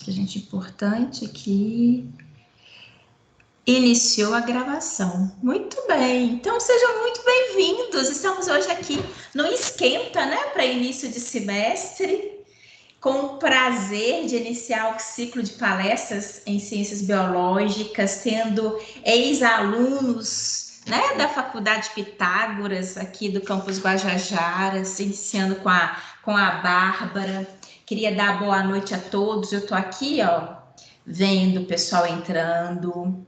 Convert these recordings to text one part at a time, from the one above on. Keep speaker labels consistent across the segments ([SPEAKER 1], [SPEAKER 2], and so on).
[SPEAKER 1] Que a gente importante aqui. Iniciou a gravação. Muito bem. Então sejam muito bem-vindos. Estamos hoje aqui no Esquenta, né, para início de semestre, com o prazer de iniciar o ciclo de palestras em ciências biológicas, tendo ex-alunos, né, da Faculdade Pitágoras, aqui do campus Guajajaras, iniciando com a Bárbara. Queria dar boa noite a todos. Eu estou aqui, ó, vendo o pessoal entrando.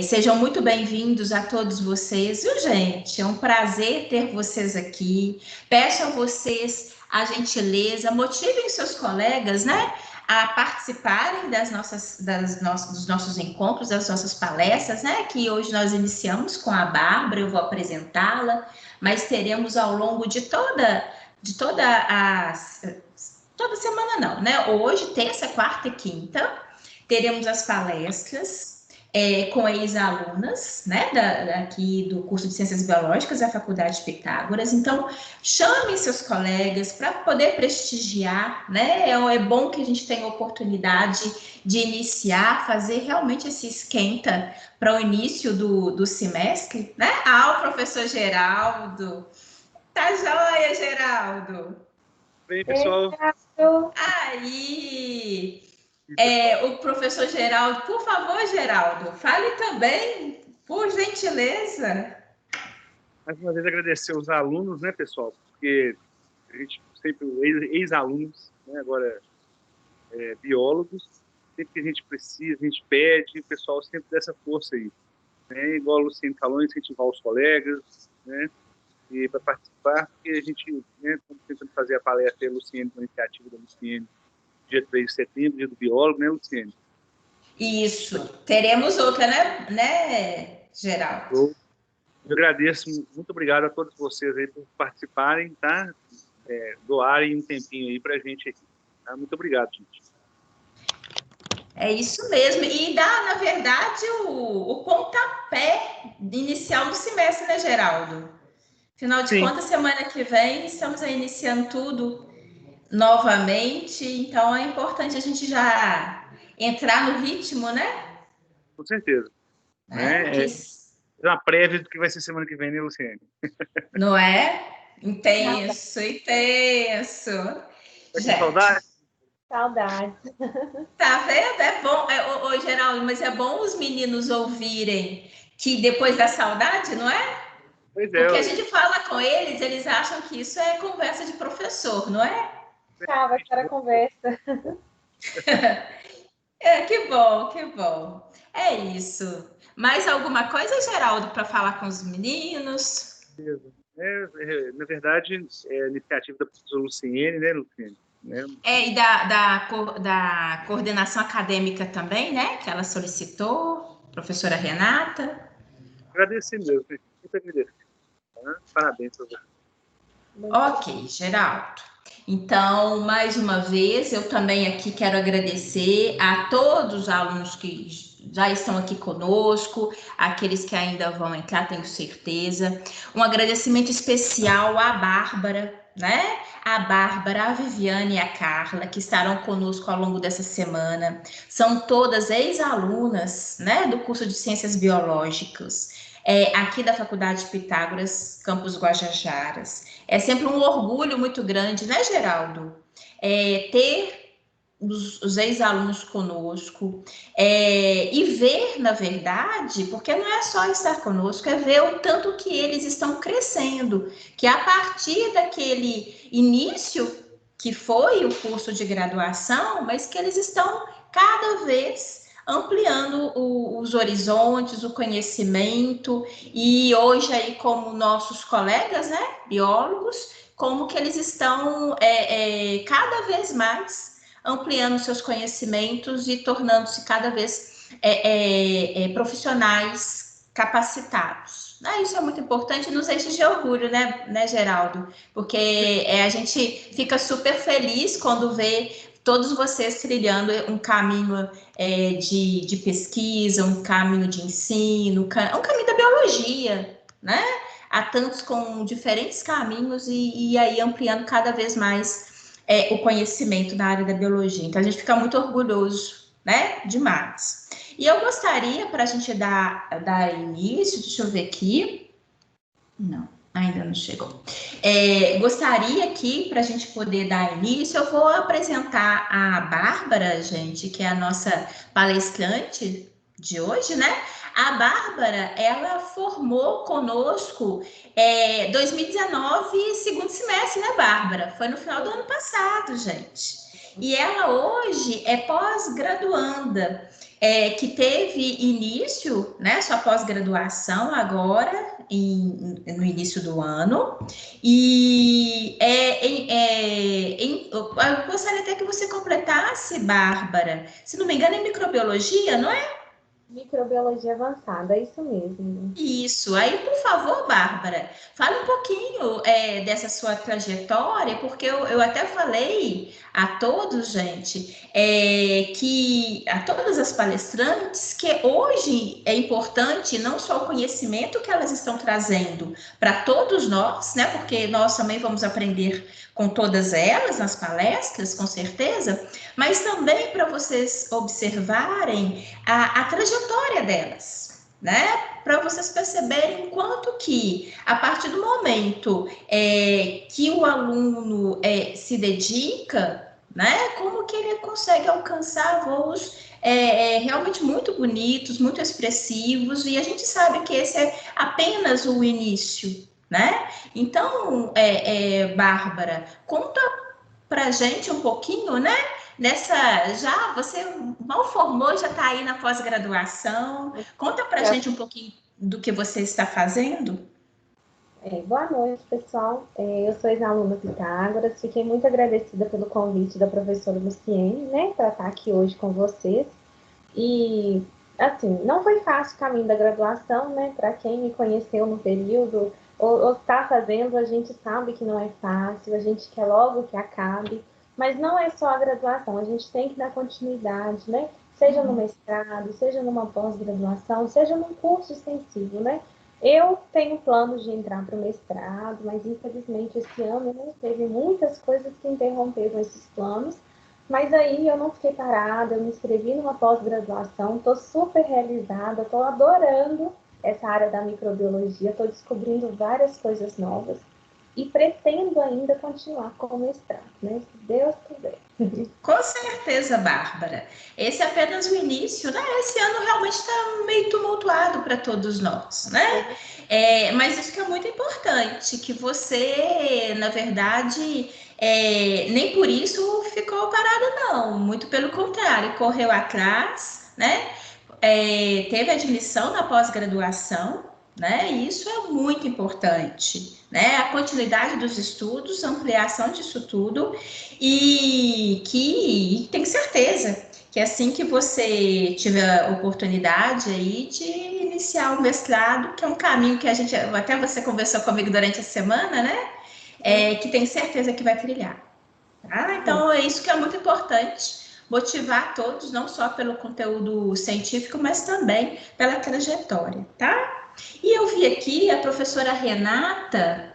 [SPEAKER 1] Sejam muito bem-vindos a todos vocês, viu, gente? É um prazer ter vocês aqui. Peço a vocês a gentileza, motivem seus colegas, né, a participarem dos nossos encontros, das nossas palestras, né, que hoje nós iniciamos com a Bárbara, eu vou apresentá-la, mas teremos ao longo toda semana não, né? Hoje, terça, quarta e quinta, teremos as palestras com ex-alunas, né, aqui do curso de Ciências Biológicas da Faculdade de Pitágoras. Então, chamem seus colegas para poder prestigiar, né? É bom que a gente tenha a oportunidade de iniciar, fazer realmente esse esquenta para o início do semestre, né? O professor Geraldo. Tá joia, Geraldo?
[SPEAKER 2] Bem, pessoal.
[SPEAKER 1] Aí! O professor Geraldo, por favor, Geraldo, fale também, por gentileza.
[SPEAKER 2] Mais uma vez agradecer os alunos, né, pessoal? Porque a gente sempre, ex-alunos, né, agora biólogos, sempre que a gente precisa, a gente pede, o pessoal sempre dá essa força aí. Né? Igual o Luciene falou, incentivar os colegas, né, e para participar, porque a gente, né, estamos tentando fazer a palestra aí, Luciene, com a iniciativa da Luciene, dia 3 de setembro, dia do biólogo, né, Luciene?
[SPEAKER 1] Isso, teremos outra, né, Geraldo?
[SPEAKER 2] Eu agradeço, muito obrigado a todos vocês aí por participarem, tá? Doarem um tempinho aí para a gente aqui. Tá? Muito obrigado, gente.
[SPEAKER 1] É isso mesmo, e dá, na verdade, o pontapé inicial do semestre, né, Geraldo? Afinal de contas, semana que vem estamos aí iniciando tudo novamente, então é importante a gente já entrar no ritmo, né?
[SPEAKER 2] Com certeza. Né? É uma prévia do que vai ser semana que vem, né, Luciane?
[SPEAKER 1] Não é? Intenso, intenso.
[SPEAKER 2] Tá com
[SPEAKER 1] Gente,
[SPEAKER 2] saudade?
[SPEAKER 3] Saudade.
[SPEAKER 1] tá vendo? É bom, ô, Geraldo, mas é bom os meninos ouvirem que depois da saudade, não é?
[SPEAKER 2] Pois é.
[SPEAKER 1] Porque a gente fala com eles, eles acham que isso é conversa de professor, não é?
[SPEAKER 3] Vai para a conversa.
[SPEAKER 1] Que bom, que bom. É isso. Mais alguma coisa, Geraldo, para falar com os meninos?
[SPEAKER 2] Na verdade, é a iniciativa da professora Luciene, né, Luciene?
[SPEAKER 1] E da coordenação acadêmica também, né? Que ela solicitou, professora Renata.
[SPEAKER 2] Agradecer mesmo, muito agradecer. Tá? Parabéns para você.
[SPEAKER 1] Ok, Geraldo. Então, mais uma vez, eu também aqui quero agradecer a todos os alunos que já estão aqui conosco, aqueles que ainda vão entrar, tenho certeza. Um agradecimento especial à Bárbara, né? A Bárbara, a Viviane e a Carla, que estarão conosco ao longo dessa semana. São todas ex-alunas, né, do curso de Ciências Biológicas, aqui da Faculdade Pitágoras, campus Guajajaras. É sempre um orgulho muito grande, né, Geraldo? Ter os ex-alunos conosco e ver, na verdade, porque não é só estar conosco, é ver o tanto que eles estão crescendo, que a partir daquele início que foi o curso de graduação, mas que eles estão cada vez ampliando os horizontes, o conhecimento, e hoje aí como nossos colegas, né, biólogos, como que eles estão cada vez mais ampliando seus conhecimentos e tornando-se cada vez profissionais capacitados. Isso é muito importante, nos enche de orgulho, né, Geraldo? Porque a gente fica super feliz quando vê todos vocês trilhando um caminho de pesquisa, um caminho de ensino, um caminho da biologia, né? Há tantos com diferentes caminhos e aí ampliando cada vez mais o conhecimento na área da biologia. Então, a gente fica muito orgulhoso, né? Demais. E eu gostaria, para a gente dar início, deixa eu ver aqui. Não, ainda não chegou. Gostaria aqui, para a gente poder dar início, eu vou apresentar a Bárbara, gente, que é a nossa palestrante de hoje, né? A Bárbara, ela formou conosco 2019, segundo semestre, né, Bárbara? Foi no final do ano passado, gente. E ela hoje é pós-graduanda, que teve início, né, sua pós-graduação agora, no início do ano. E eu gostaria até que você completasse, Bárbara. Se não me engano, é microbiologia, não é?
[SPEAKER 3] Microbiologia avançada, é isso mesmo.
[SPEAKER 1] Isso. Aí, por favor, Bárbara, fale um pouquinho dessa sua trajetória, porque eu até falei a todos, gente, que a todas as palestrantes, que hoje é importante não só o conhecimento que elas estão trazendo para todos nós, né? Porque nós também vamos aprender com todas elas nas palestras, com certeza, mas também para vocês observarem a trajetória delas, né? Para vocês perceberem quanto que, a partir do momento que o aluno se dedica, né? Como que ele consegue alcançar voos realmente muito bonitos, muito expressivos, e a gente sabe que esse é apenas o início, né? Então, Bárbara, conta pra gente um pouquinho, né? Já você mal formou, já está aí na pós-graduação. Conta pra gente um pouquinho do que você está fazendo.
[SPEAKER 3] Boa noite, pessoal. Eu sou ex-aluna Pitágoras. Fiquei muito agradecida pelo convite da professora Luciene, né, para estar aqui hoje com vocês. E, assim, não foi fácil o caminho da graduação, né? Para quem me conheceu no período ou está fazendo, a gente sabe que não é fácil, a gente quer logo que acabe, mas não é só a graduação, a gente tem que dar continuidade, né? Seja no mestrado, seja numa pós-graduação, seja num curso extensivo, né? Eu tenho planos de entrar para o mestrado, mas infelizmente esse ano, né, teve muitas coisas que interromperam esses planos. Mas aí eu não fiquei parada, eu me inscrevi numa pós-graduação, estou super realizada, estou adorando essa área da microbiologia, estou descobrindo várias coisas novas e pretendo ainda continuar com o mestrado, né? Se Deus quiser.
[SPEAKER 1] Com certeza, Bárbara. Esse é apenas o início, né? Esse ano realmente está meio tumultuado para todos nós, né? Mas isso que é muito importante, que você, na verdade, nem por isso ficou parada, não. Muito pelo contrário, correu atrás, né? Teve admissão na pós-graduação, né? E isso é muito importante, né? A continuidade dos estudos, a ampliação disso tudo, e que tem certeza que assim que você tiver a oportunidade aí de iniciar o mestrado, que é um caminho que a gente, até você conversou comigo durante a semana, né? Que tem certeza que vai trilhar. Tá? Então, é isso que é muito importante, motivar todos, não só pelo conteúdo científico, mas também pela trajetória, tá? E eu vi aqui a professora Renata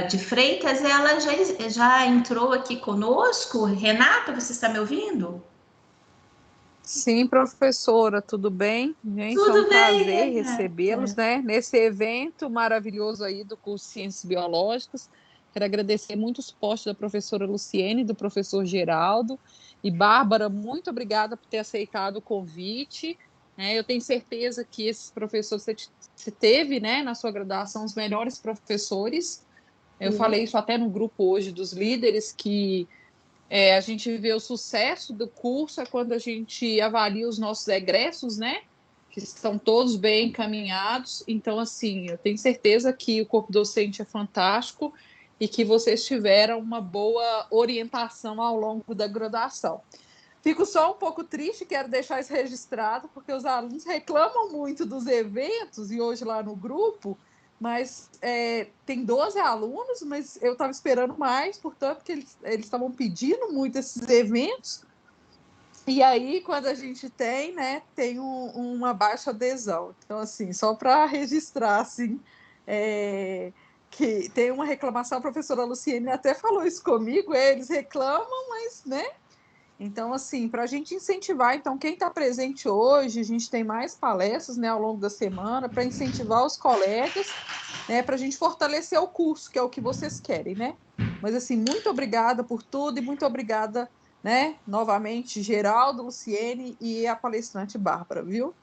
[SPEAKER 1] de Freitas, ela já entrou aqui conosco. Renata, você está me ouvindo?
[SPEAKER 4] Sim, professora, tudo bem? Gente, é um
[SPEAKER 1] Tudo bem,
[SPEAKER 4] prazer
[SPEAKER 1] Renata.
[SPEAKER 4] recebê-los, né, nesse evento maravilhoso aí do curso de Ciências Biológicas. Quero agradecer muito o suporte da professora Luciene, do professor Geraldo e Bárbara, muito obrigada por ter aceitado o convite. Eu tenho certeza que esses professores você teve, né, na sua graduação, os melhores professores. Eu falei isso até no grupo hoje dos líderes, que a gente vê o sucesso do curso quando a gente avalia os nossos egressos, né? Que estão todos bem encaminhados. Então, assim, eu tenho certeza que o corpo docente é fantástico e que vocês tiveram uma boa orientação ao longo da graduação. Fico só um pouco triste, quero deixar isso registrado, porque os alunos reclamam muito dos eventos, e hoje lá no grupo, mas tem 12 alunos, mas eu estava esperando mais, portanto, que eles estavam pedindo muito esses eventos, e aí, quando a gente tem, né, tem uma baixa adesão. Então, assim, só para registrar, assim, que tem uma reclamação, a professora Luciene até falou isso comigo, eles reclamam, mas, né? Então, assim, para a gente incentivar, então, quem está presente hoje, a gente tem mais palestras, né, ao longo da semana, para incentivar os colegas, né, para a gente fortalecer o curso, que é o que vocês querem, né? Mas, assim, muito obrigada por tudo e muito obrigada, né, novamente, Geraldo, Luciene e a palestrante Bárbara, viu?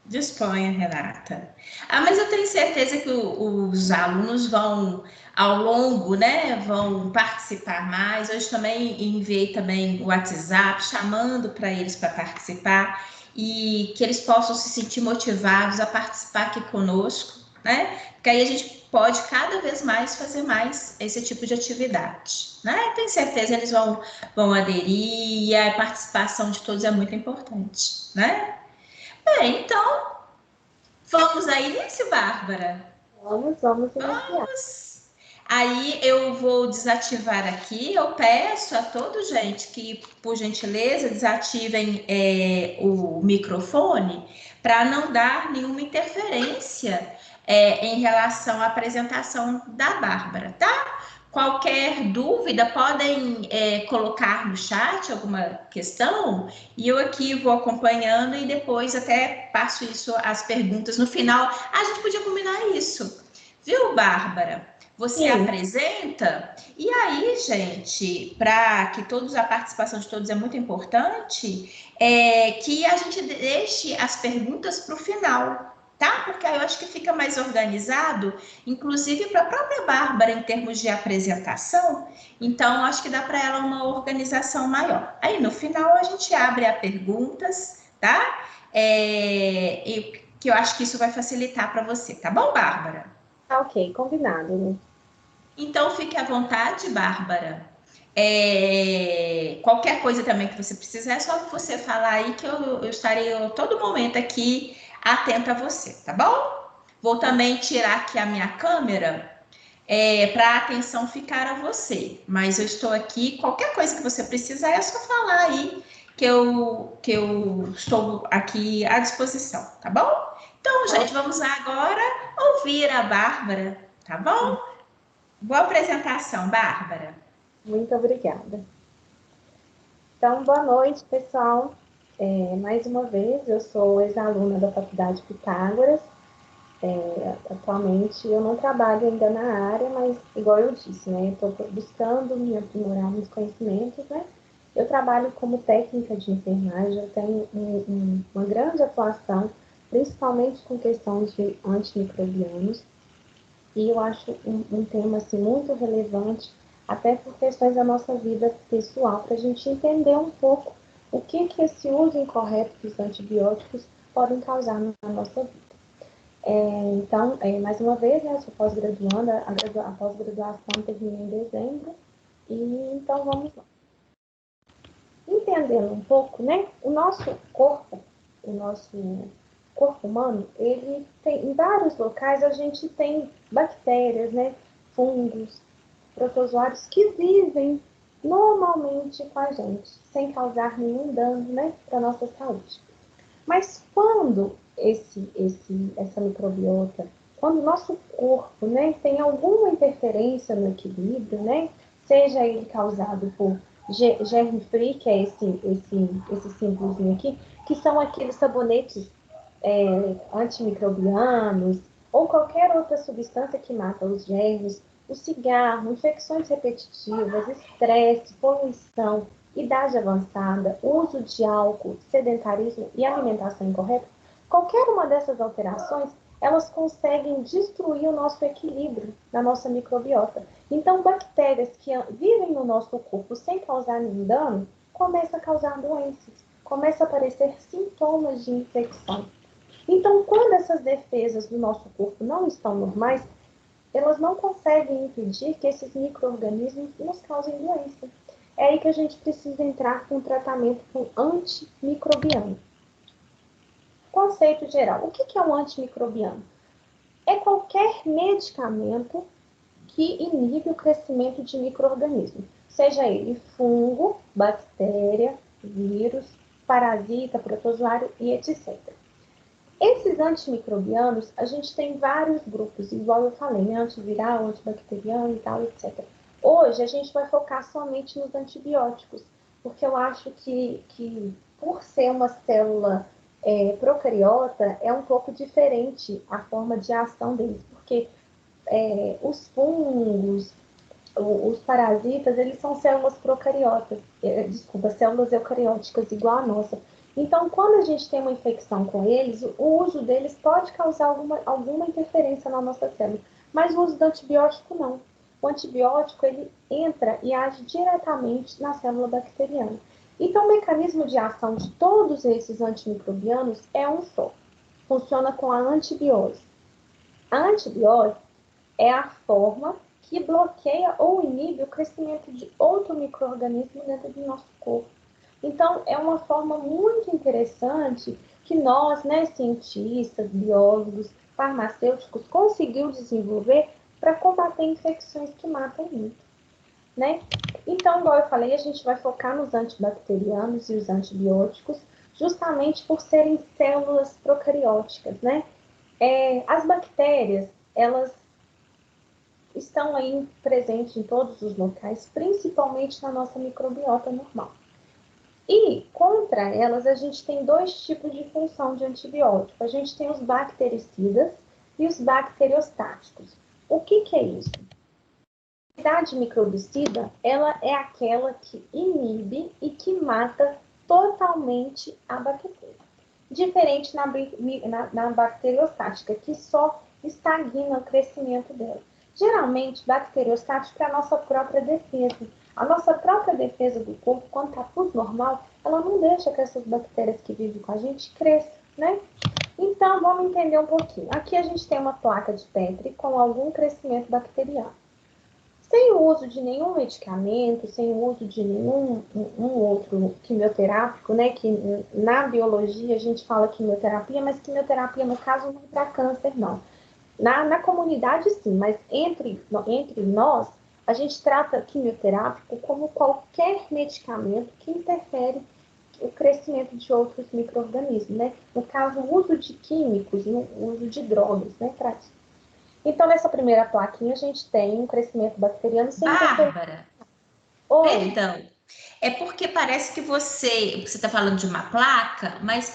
[SPEAKER 1] Disponha, Renata. Mas eu tenho certeza que os alunos vão, ao longo, né, vão participar mais. Hoje também enviei também o WhatsApp chamando para eles para participar e que eles possam se sentir motivados a participar aqui conosco, né? Porque aí a gente pode cada vez mais fazer mais esse tipo de atividade, né? Tenho certeza eles vão aderir e a participação de todos é muito importante, né? Então, vamos a início, Bárbara?
[SPEAKER 3] Vamos iniciar.
[SPEAKER 1] Aí eu vou desativar aqui. Eu peço a todos, gente, que, por gentileza, desativem o microfone para não dar nenhuma interferência em relação à apresentação da Bárbara, tá? Qualquer dúvida, podem colocar no chat alguma questão e eu aqui vou acompanhando e depois até passo isso, as perguntas no final. A gente podia combinar isso, viu, Bárbara? Você
[SPEAKER 3] Sim.
[SPEAKER 1] apresenta e aí, gente, para que a participação de todos é muito importante, que a gente deixe as perguntas para o final, tá? Porque aí eu acho que fica mais organizado, inclusive para a própria Bárbara em termos de apresentação. Então, acho que dá para ela uma organização maior. Aí no final a gente abre a perguntas, tá? E que eu acho que isso vai facilitar para você, tá bom, Bárbara?
[SPEAKER 3] Ok, combinado, né?
[SPEAKER 1] Então, fique à vontade, Bárbara. Qualquer coisa também que você precisar, é só você falar aí que eu estarei a todo momento aqui atenta a você, tá bom? Vou também tirar aqui a minha câmera para a atenção ficar a você. Mas eu estou aqui, qualquer coisa que você precisar, é só falar aí que eu estou aqui à disposição, tá bom? Então, gente, vamos agora ouvir a Bárbara, tá bom? Boa apresentação, Bárbara.
[SPEAKER 3] Muito obrigada. Então, boa noite, pessoal. Mais uma vez, eu sou ex-aluna da Faculdade Pitágoras. Atualmente, eu não trabalho ainda na área, mas, igual eu disse, né, eu estou buscando me aprimorar nos conhecimentos, né? Eu trabalho como técnica de enfermagem, eu tenho uma grande atuação, principalmente com questões de antimicrobianos, e eu acho um tema assim, muito relevante, até por questões da nossa vida pessoal, para a gente entender um pouco o que esse uso incorreto dos antibióticos podem causar na nossa vida. Então, mais uma vez, né, eu sou pós-graduanda, a pós-graduação termina em dezembro, e então vamos lá. Entendendo um pouco, né, o nosso corpo humano, ele tem, em vários locais a gente tem bactérias, né, fungos, protozoários que vivem normalmente com a gente, sem causar nenhum dano, né, para a nossa saúde. Mas quando essa microbiota, quando o nosso corpo, né, tem alguma interferência no equilíbrio, né, seja ele causado por germe-free, que é esse símbolozinho aqui, que são aqueles sabonetes antimicrobianos, ou qualquer outra substância que mata os germes, o cigarro, infecções repetitivas, estresse, poluição, idade avançada, uso de álcool, sedentarismo e alimentação incorreta, qualquer uma dessas alterações, elas conseguem destruir o nosso equilíbrio na nossa microbiota. Então, bactérias que vivem no nosso corpo sem causar nenhum dano, começam a causar doenças, começam a aparecer sintomas de infecção. Então, quando essas defesas do nosso corpo não estão normais, elas não conseguem impedir que esses micro-organismos nos causem doença. É aí que a gente precisa entrar com um tratamento com antimicrobiano. Conceito geral. O que é um antimicrobiano? É qualquer medicamento que inibe o crescimento de micro-organismos, seja ele fungo, bactéria, vírus, parasita, protozoário e etc. Esses antimicrobianos, a gente tem vários grupos, igual eu falei, né? Antiviral, antibacteriano e tal, etc. Hoje, a gente vai focar somente nos antibióticos, porque eu acho que por ser uma célula procariota, é um pouco diferente a forma de ação deles, porque os fungos, os parasitas, eles são células procariotas, desculpa, células eucarióticas igual a nossa. Então, quando a gente tem uma infecção com eles, o uso deles pode causar alguma interferência na nossa célula, mas o uso do antibiótico não. O antibiótico, ele entra e age diretamente na célula bacteriana. Então, o mecanismo de ação de todos esses antimicrobianos é um só. Funciona com a antibiose. A antibiose é a forma que bloqueia ou inibe o crescimento de outro micro-organismo dentro do nosso corpo. Então, é uma forma muito interessante que nós, né, cientistas, biólogos, farmacêuticos, conseguimos desenvolver para combater infecções que matam muito, né? Então, igual eu falei, a gente vai focar nos antibacterianos e os antibióticos, justamente por serem células procarióticas, né? As bactérias, elas estão aí presentes em todos os locais, principalmente na nossa microbiota normal. E contra elas, a gente tem dois tipos de função de antibiótico. A gente tem os bactericidas e os bacteriostáticos. O que é isso? A atividade microbicida, ela é aquela que inibe e que mata totalmente a bactéria. Diferente na bacteriostática, que só estagna o crescimento dela. Geralmente, bacteriostática é a nossa própria defesa. A nossa própria defesa do corpo, quando está tudo normal, ela não deixa que essas bactérias que vivem com a gente cresçam, né? Então, vamos entender um pouquinho. Aqui a gente tem uma placa de Petri com algum crescimento bacteriano. Sem o uso de nenhum medicamento, sem o uso de nenhum outro quimioterápico, né? Que na biologia a gente fala quimioterapia, mas quimioterapia no caso não é para câncer, não. Na comunidade sim, mas entre nós, a gente trata quimioterápico como qualquer medicamento que interfere o crescimento de outros micro-organismos, né? No caso, o uso de químicos, o uso de drogas, né? Então, nessa primeira plaquinha, a gente tem um crescimento bacteriano sem interferência.
[SPEAKER 1] Bárbara,
[SPEAKER 3] Oi.
[SPEAKER 1] perdão. É porque parece que você está falando de uma placa, mas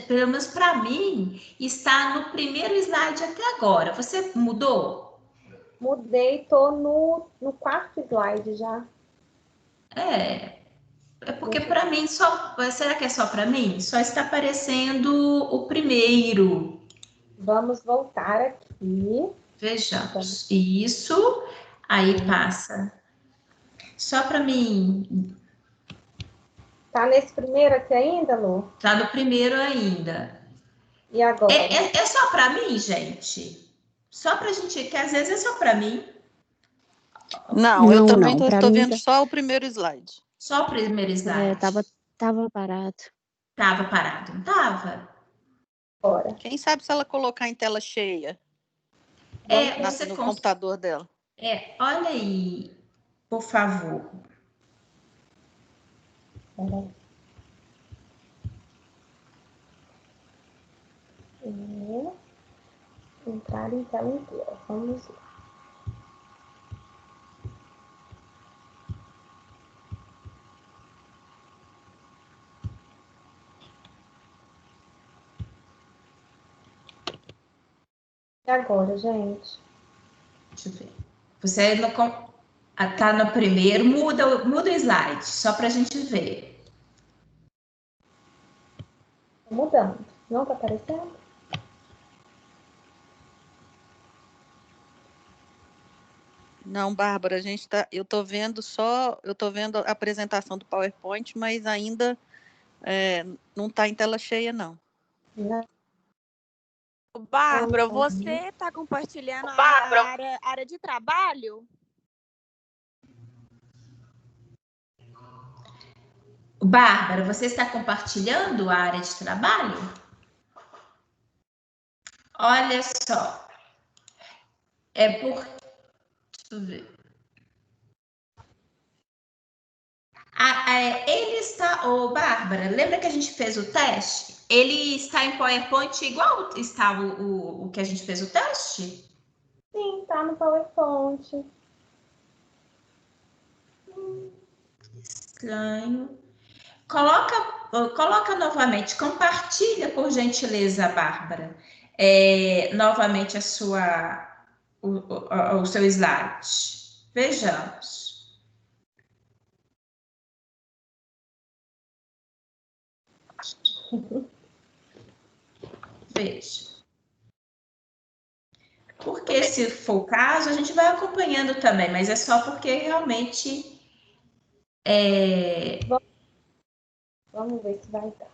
[SPEAKER 1] pelo menos para mim está no primeiro slide até agora. Você mudou?
[SPEAKER 3] Mudei, tô no quarto slide já.
[SPEAKER 1] É porque para mim só. Será que é só para mim? Só está aparecendo o primeiro.
[SPEAKER 3] Vamos voltar aqui.
[SPEAKER 1] Vejamos. Isso. Aí passa. Só para mim.
[SPEAKER 3] Tá nesse primeiro aqui ainda, Lu?
[SPEAKER 1] Tá no primeiro ainda.
[SPEAKER 3] E agora?
[SPEAKER 1] É só para mim, gente? Só para a gente, que às vezes é só para mim.
[SPEAKER 4] Não, eu também
[SPEAKER 5] Não,
[SPEAKER 4] estou vendo só o primeiro slide.
[SPEAKER 1] Só o primeiro slide.
[SPEAKER 5] Tava parado.
[SPEAKER 1] Tava parado, não tava?
[SPEAKER 3] Agora.
[SPEAKER 4] Quem sabe se ela colocar em tela cheia no computador dela.
[SPEAKER 1] Olha aí, por favor.
[SPEAKER 3] Entrar em tela inteira. Vamos lá. E agora, gente?
[SPEAKER 1] Deixa eu ver. Você tá no primeiro, muda o slide, só para a gente ver.
[SPEAKER 3] Tô mudando. Não tá aparecendo?
[SPEAKER 4] Não, Bárbara, eu estou vendo a apresentação do PowerPoint, mas ainda não está em tela cheia, não.
[SPEAKER 3] Não.
[SPEAKER 6] Bárbara, você está compartilhando a área de trabalho?
[SPEAKER 1] Bárbara, você está compartilhando a área de trabalho? Olha só. Deixa eu ver. Ele está, Bárbara, lembra que a gente fez o teste? Ele está em PowerPoint igual está o que a gente fez o teste?
[SPEAKER 3] Sim, tá no PowerPoint.
[SPEAKER 1] Estranho. Coloca novamente, compartilha, por gentileza, Bárbara, novamente o seu slide. Vejamos. Veja. Porque, se for o caso, a gente vai acompanhando também, mas é só porque realmente.
[SPEAKER 3] Vamos ver se vai dar.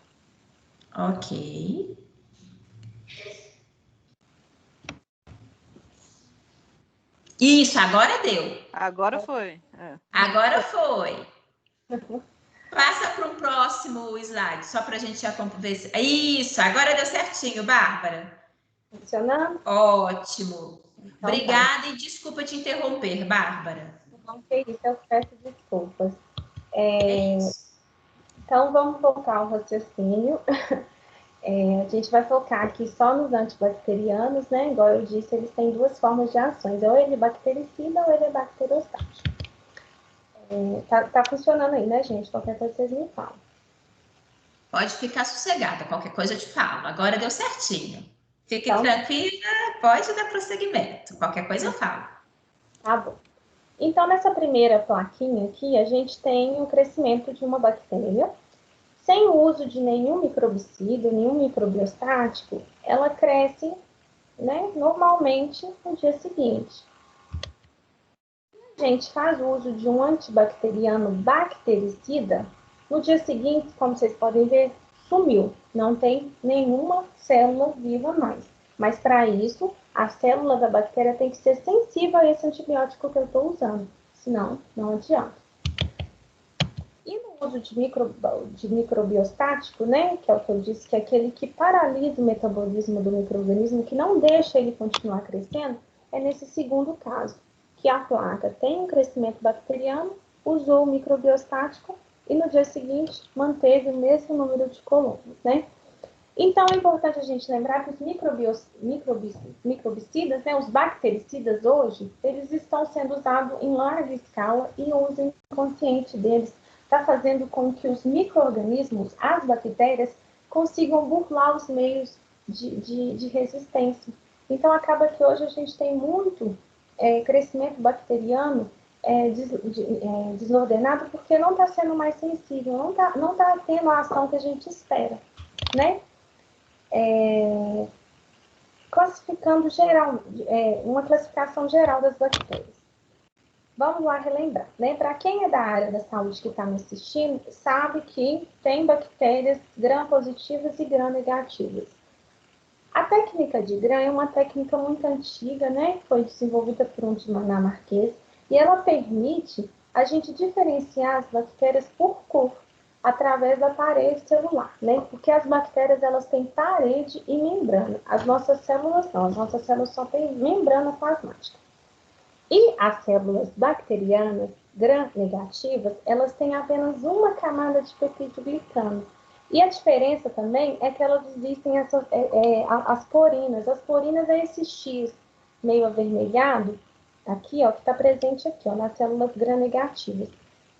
[SPEAKER 1] Ok. Isso, agora deu.
[SPEAKER 4] Agora foi.
[SPEAKER 1] Agora foi. Passa para o próximo slide, só para a gente já ver. Isso, agora deu certinho, Bárbara.
[SPEAKER 3] Funcionando?
[SPEAKER 1] Ótimo.
[SPEAKER 3] Então,
[SPEAKER 1] Obrigada
[SPEAKER 3] tá.
[SPEAKER 1] e desculpa te interromper, Bárbara.
[SPEAKER 3] Não sei isso, eu peço desculpas.
[SPEAKER 1] É isso.
[SPEAKER 3] Então, vamos voltar ao raciocínio. A gente vai focar aqui só nos antibacterianos, né? Igual eu disse, eles têm duas formas de ações. Ou ele é bactericida ou ele é bacterostático. Tá funcionando aí, né, gente? Qualquer coisa vocês me falam.
[SPEAKER 1] Pode ficar sossegada, qualquer coisa eu te falo. Agora deu certinho. Fique
[SPEAKER 3] Então,
[SPEAKER 1] tranquila, pode dar prosseguimento. Qualquer coisa eu falo.
[SPEAKER 3] Tá bom. Então, nessa primeira plaquinha aqui, a gente tem o crescimento de uma bactéria. Sem o uso de nenhum microbicida, nenhum microbiostático, ela cresce, né, normalmente no dia seguinte. A gente faz uso de um antibacteriano bactericida, no dia seguinte, como vocês podem ver, sumiu. Não tem nenhuma célula viva mais. Mas para isso, a célula da bactéria tem que ser sensível a esse antibiótico que eu estou usando. Senão, não adianta. E no uso de microbiostático, né, que é o que eu disse, que é aquele que paralisa o metabolismo do micro-organismo, que não deixa ele continuar crescendo, é nesse segundo caso, que a placa tem um crescimento bacteriano, usou o microbiostático e no dia seguinte manteve o mesmo número de colônias, né? Então, é importante a gente lembrar que os microbicidas, né, os bactericidas hoje, eles estão sendo usados em larga escala e o uso inconsciente deles está fazendo com que os micro-organismos, as bactérias, consigam burlar os meios de resistência. Então, acaba que hoje a gente tem muito crescimento bacteriano desordenado porque não está sendo mais sensível, não tá tendo a ação que a gente espera, né? Classificando geral, uma classificação geral das bactérias. Vamos lá relembrar, né? Para quem é da área da saúde que está me assistindo, sabe que tem bactérias gram-positivas e gram-negativas. A técnica de Gram é uma técnica muito antiga, né? Foi desenvolvida por um dinamarquês e ela permite a gente diferenciar as bactérias por cor através da parede celular, né? Porque as bactérias elas têm parede e membrana. As nossas células não, as nossas células só têm membrana plasmática. E as células bacterianas gram-negativas, elas têm apenas uma camada de peptídeo glicano. E a diferença também é que elas existem as porinas. As porinas é esse X meio avermelhado, aqui, ó, que está presente aqui, ó, nas células gram-negativas.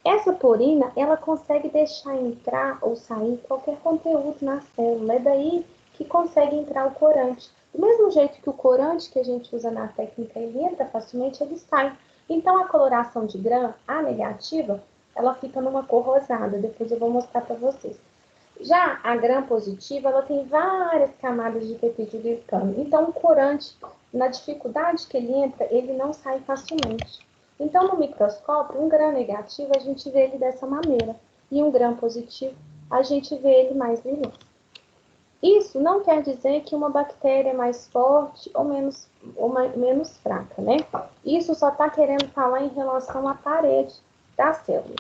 [SPEAKER 3] Essa porina, ela consegue deixar entrar ou sair qualquer conteúdo na célula. É daí que consegue entrar o corante. Do mesmo jeito que o corante que a gente usa na técnica, ele entra facilmente, ele sai. Então, a coloração de Gram, a negativa, ela fica numa cor rosada. Depois eu vou mostrar para vocês. Já a Gram positiva, ela tem várias camadas de peptídeo glicano. Então, o corante, na dificuldade que ele entra, ele não sai facilmente. Então, no microscópio, um Gram negativo, a gente vê ele dessa maneira. E um Gram positivo, a gente vê ele mais brilhante. Isso não quer dizer que uma bactéria é mais forte ou menos fraca, né? Isso só está querendo falar em relação à parede da célula.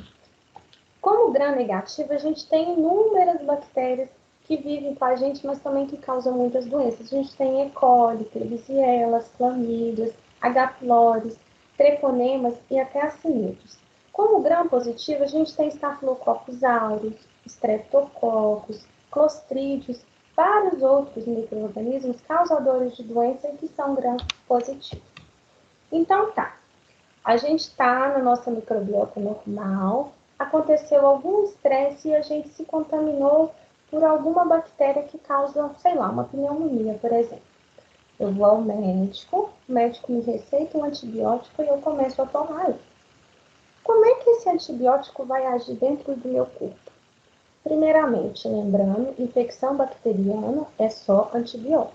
[SPEAKER 3] Como gram-negativo, a gente tem inúmeras bactérias que vivem com a gente, mas também que causam muitas doenças. A gente tem E. coli, Klebsiella, clamídias, H. pylori, treponemas e até acinidos. Como gram positivo, a gente tem Staphylococcus aureus, Streptococcus, Clostrídeos, vários outros micro-organismos causadores de doença que são gram positivos. Então tá, a gente está na nossa microbiota normal, aconteceu algum estresse e a gente se contaminou por alguma bactéria que causa, sei lá, uma pneumonia, por exemplo. Eu vou ao médico, o médico me receita um antibiótico e eu começo a tomar ele. Como é que esse antibiótico vai agir dentro do meu corpo? Primeiramente, lembrando, infecção bacteriana é só antibiótico.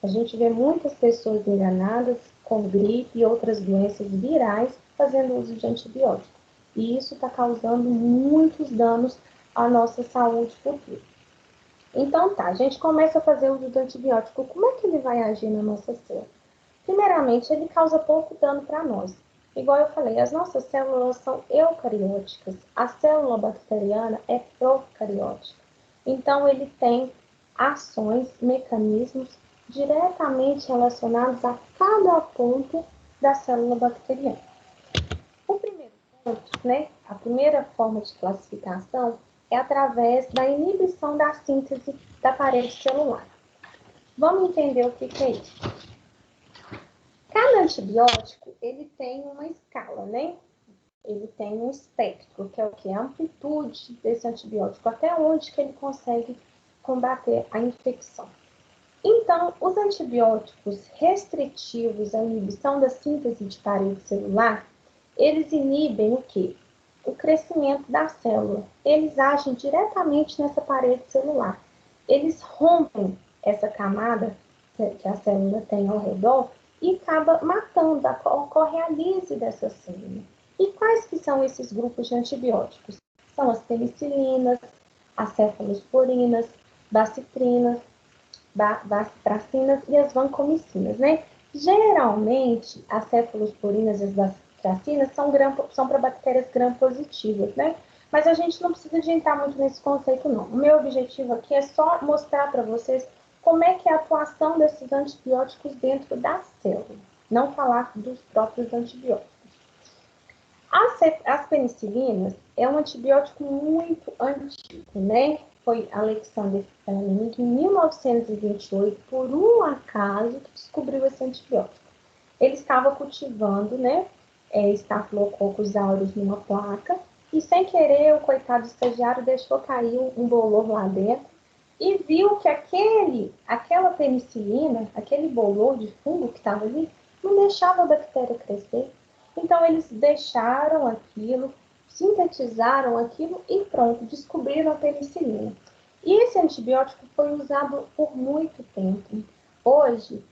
[SPEAKER 3] A gente vê muitas pessoas enganadas com gripe e outras doenças virais fazendo uso de antibiótico. E isso está causando muitos danos à nossa saúde futura. Então tá, a gente começa a fazer uso do antibiótico. Como é que ele vai agir na nossa célula? Primeiramente, ele causa pouco dano para nós. Igual eu falei, as nossas células são eucarióticas. A célula bacteriana é procariótica. Então, ele tem ações, mecanismos diretamente relacionados a cada ponto da célula bacteriana. O primeiro ponto, né, a primeira forma de classificação é através da inibição da síntese da parede celular. Vamos entender o que é isso. Cada antibiótico, ele tem uma escala, né? Ele tem um espectro, que é o que? A amplitude desse antibiótico, até onde que ele consegue combater a infecção. Então, os antibióticos restritivos à inibição da síntese de parede celular, eles inibem o quê? O crescimento da célula. Eles agem diretamente nessa parede celular. Eles rompem essa camada que a célula tem ao redor e acaba matando, ocorre a lise dessa célula. E quais que são esses grupos de antibióticos? São as penicilinas, as cefalosporinas, bacitrinas, bacitracinas e as vancomicinas, né? Geralmente, as cefalosporinas e as bacitracinas são para bactérias gram-positivas, né? Mas a gente não precisa de entrar muito nesse conceito, não. O meu objetivo aqui é só mostrar para vocês como é que é a atuação desses antibióticos dentro da célula, não falar dos próprios antibióticos. As penicilinas é um antibiótico muito antigo, né? Foi Alexander Fleming, em 1928, por um acaso, que descobriu esse antibiótico. Ele estava cultivando, né, Staphylococcus aureus numa placa, e sem querer, o coitado estagiário deixou cair um bolor lá dentro, e viu que aquela penicilina, aquele bolor de fungo que estava ali, não deixava a bactéria crescer. Então, eles deixaram aquilo, sintetizaram aquilo e pronto, descobriram a penicilina. E esse antibiótico foi usado por muito tempo. Hoje,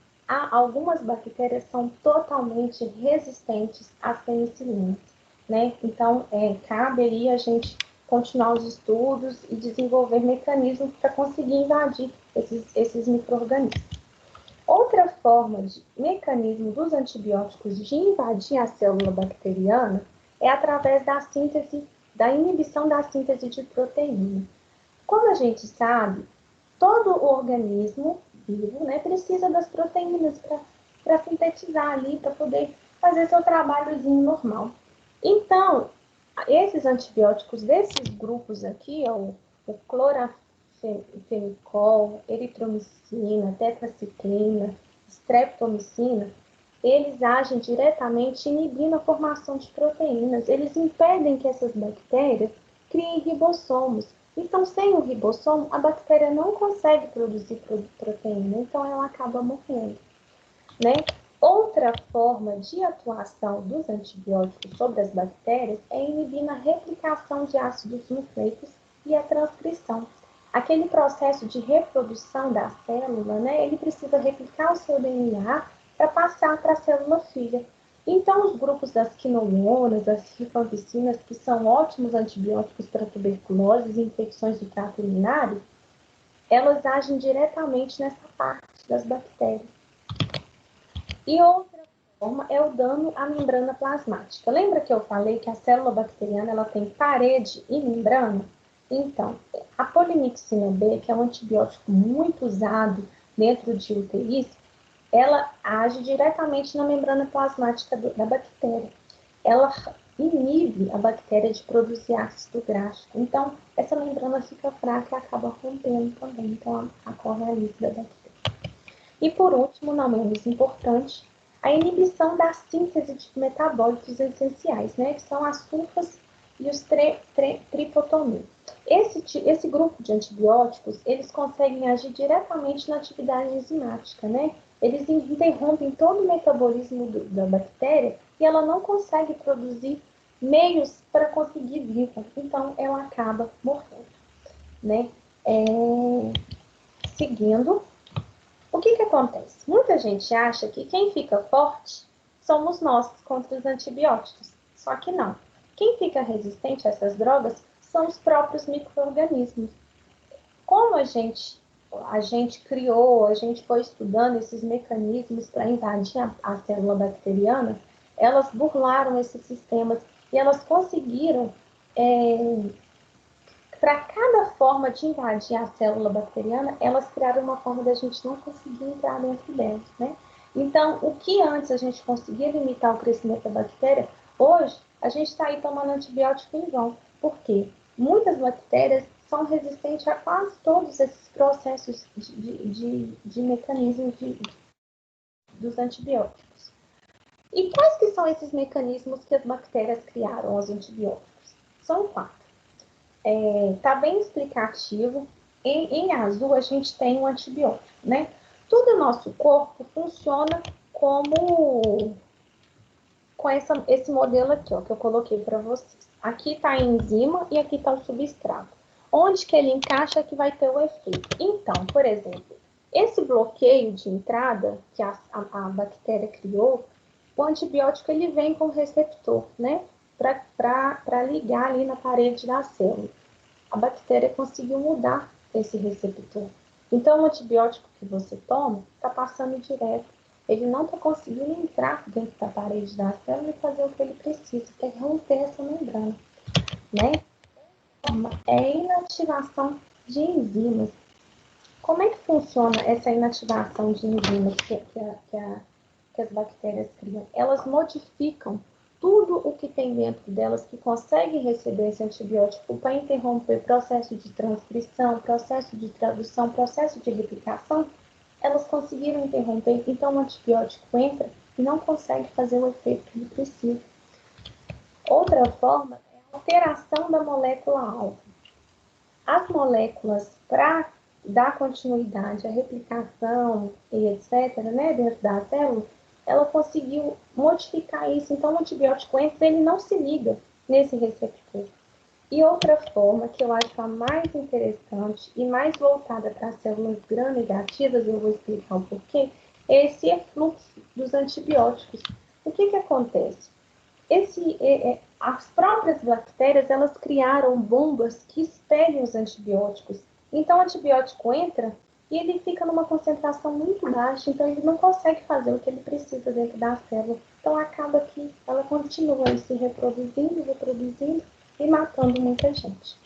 [SPEAKER 3] algumas bactérias são totalmente resistentes às penicilinas, né? Então, cabe aí a gente continuar os estudos e desenvolver mecanismos para conseguir invadir esses micro-organismos. Outra forma de mecanismo dos antibióticos de invadir a célula bacteriana é através da inibição da síntese de proteína. Como a gente sabe, todo o organismo vivo, né, precisa das proteínas para sintetizar ali, para poder fazer seu trabalhozinho normal. Então, esses antibióticos desses grupos aqui, o clorafenicol, eritromicina, tetraciclina, streptomicina, eles agem diretamente inibindo a formação de proteínas. Eles impedem que essas bactérias criem ribossomos. Então, sem o ribossomo, a bactéria não consegue produzir proteína, então ela acaba morrendo, né? Outra forma de atuação dos antibióticos sobre as bactérias é inibir a replicação de ácidos nucleicos e a transcrição. Aquele processo de reprodução da célula, né, ele precisa replicar o seu DNA para passar para a célula filha. Então, os grupos das quinolonas, das rifampicinas, que são ótimos antibióticos para tuberculose e infecções do trato urinário, elas agem diretamente nessa parte das bactérias. E outra forma é o dano à membrana plasmática. Lembra que eu falei que a célula bacteriana ela tem parede e membrana? Então, a polimixina B, que é um antibiótico muito usado dentro de UTIs, ela age diretamente na membrana plasmática da bactéria. Ela inibe a bactéria de produzir ácido gráfico. Então, essa membrana fica fraca e acaba rompendo também. Então, ocorre a lipo da bactéria. E, por último, não menos importante, a inibição da síntese de metabólitos essenciais, né? Que são as sulfas e os tripotonil. Esse grupo de antibióticos, eles conseguem agir diretamente na atividade enzimática, né? Eles interrompem todo o metabolismo da bactéria e ela não consegue produzir meios para conseguir viva. Então, ela acaba morrendo, né? Seguindo, o que acontece? Muita gente acha que quem fica forte somos nós contra os antibióticos. Só que não. Quem fica resistente a essas drogas são os próprios micro-organismos. Como a gente criou, a gente foi estudando esses mecanismos para invadir a célula bacteriana, elas burlaram esses sistemas e elas conseguiram, para cada forma de invadir a célula bacteriana, elas criaram uma forma da gente não conseguir entrar dentro delas, né? Então, o que antes a gente conseguia limitar o crescimento da bactéria, hoje a gente está aí tomando antibiótico em vão. Por quê? Muitas bactérias são resistentes a quase todos esses processos de mecanismo dos antibióticos. E quais que são esses mecanismos que as bactérias criaram aos antibióticos? São 4. Tá bem explicativo. Em azul a gente tem um antibiótico, né? Todo o nosso corpo funciona com esse modelo aqui, ó, que eu coloquei para vocês. Aqui está a enzima e aqui está o substrato. Onde que ele encaixa que vai ter o efeito. Então, por exemplo, esse bloqueio de entrada que a bactéria criou, o antibiótico ele vem com receptor, né? Para ligar ali na parede da célula. A bactéria conseguiu mudar esse receptor. Então, o antibiótico que você toma está passando direto. Ele não está conseguindo entrar dentro da parede da célula e fazer o que ele precisa, que é romper essa membrana, né? É inativação de enzimas. Como é que funciona essa inativação de enzimas que as bactérias criam? Elas modificam tudo o que tem dentro delas que consegue receber esse antibiótico para interromper processo de transcrição, processo de tradução, processo de replicação. Elas conseguiram interromper, então o antibiótico entra e não consegue fazer o efeito que ele precisa. Outra forma é a alteração da molécula-alvo. As moléculas, para dar continuidade à replicação e etc., né, dentro da célula, ela conseguiu modificar isso. Então, o antibiótico entra, ele não se liga nesse receptor. E outra forma, que eu acho a mais interessante e mais voltada para as células gram-negativas, eu vou explicar o porquê, é esse efluxo dos antibióticos. O que acontece? As próprias bactérias, elas criaram bombas que expelem os antibióticos. Então, o antibiótico entra e ele fica numa concentração muito baixa, então ele não consegue fazer o que ele precisa dentro da célula. Então, acaba que ela continua se reproduzindo e matando muita gente.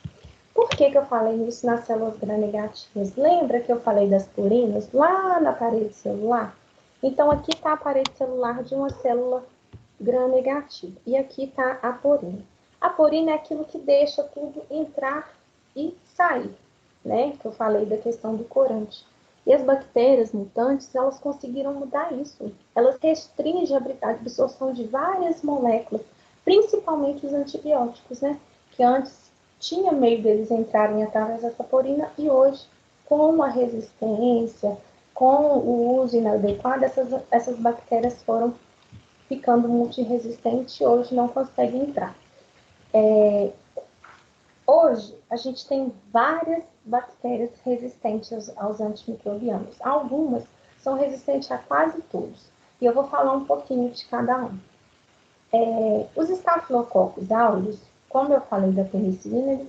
[SPEAKER 3] Por que eu falei isso nas células gram-negativas? Lembra que eu falei das purinas lá na parede celular? Então, aqui está a parede celular de uma célula gram-negativa. E aqui está a porina. A porina é aquilo que deixa tudo entrar e sair, né? Que eu falei da questão do corante. E as bactérias mutantes, elas conseguiram mudar isso. Elas restringem a absorção de várias moléculas, principalmente os antibióticos, né? Que antes tinha meio deles entrarem através dessa porina e hoje, com a resistência, com o uso inadequado, essas bactérias foram ficando multiresistentes e hoje não conseguem entrar. Hoje, a gente tem várias bactérias resistentes aos antimicrobianos. Algumas são resistentes a quase todos. E eu vou falar um pouquinho de cada um. Os Staphylococcus aureus, como eu falei da penicilina, eles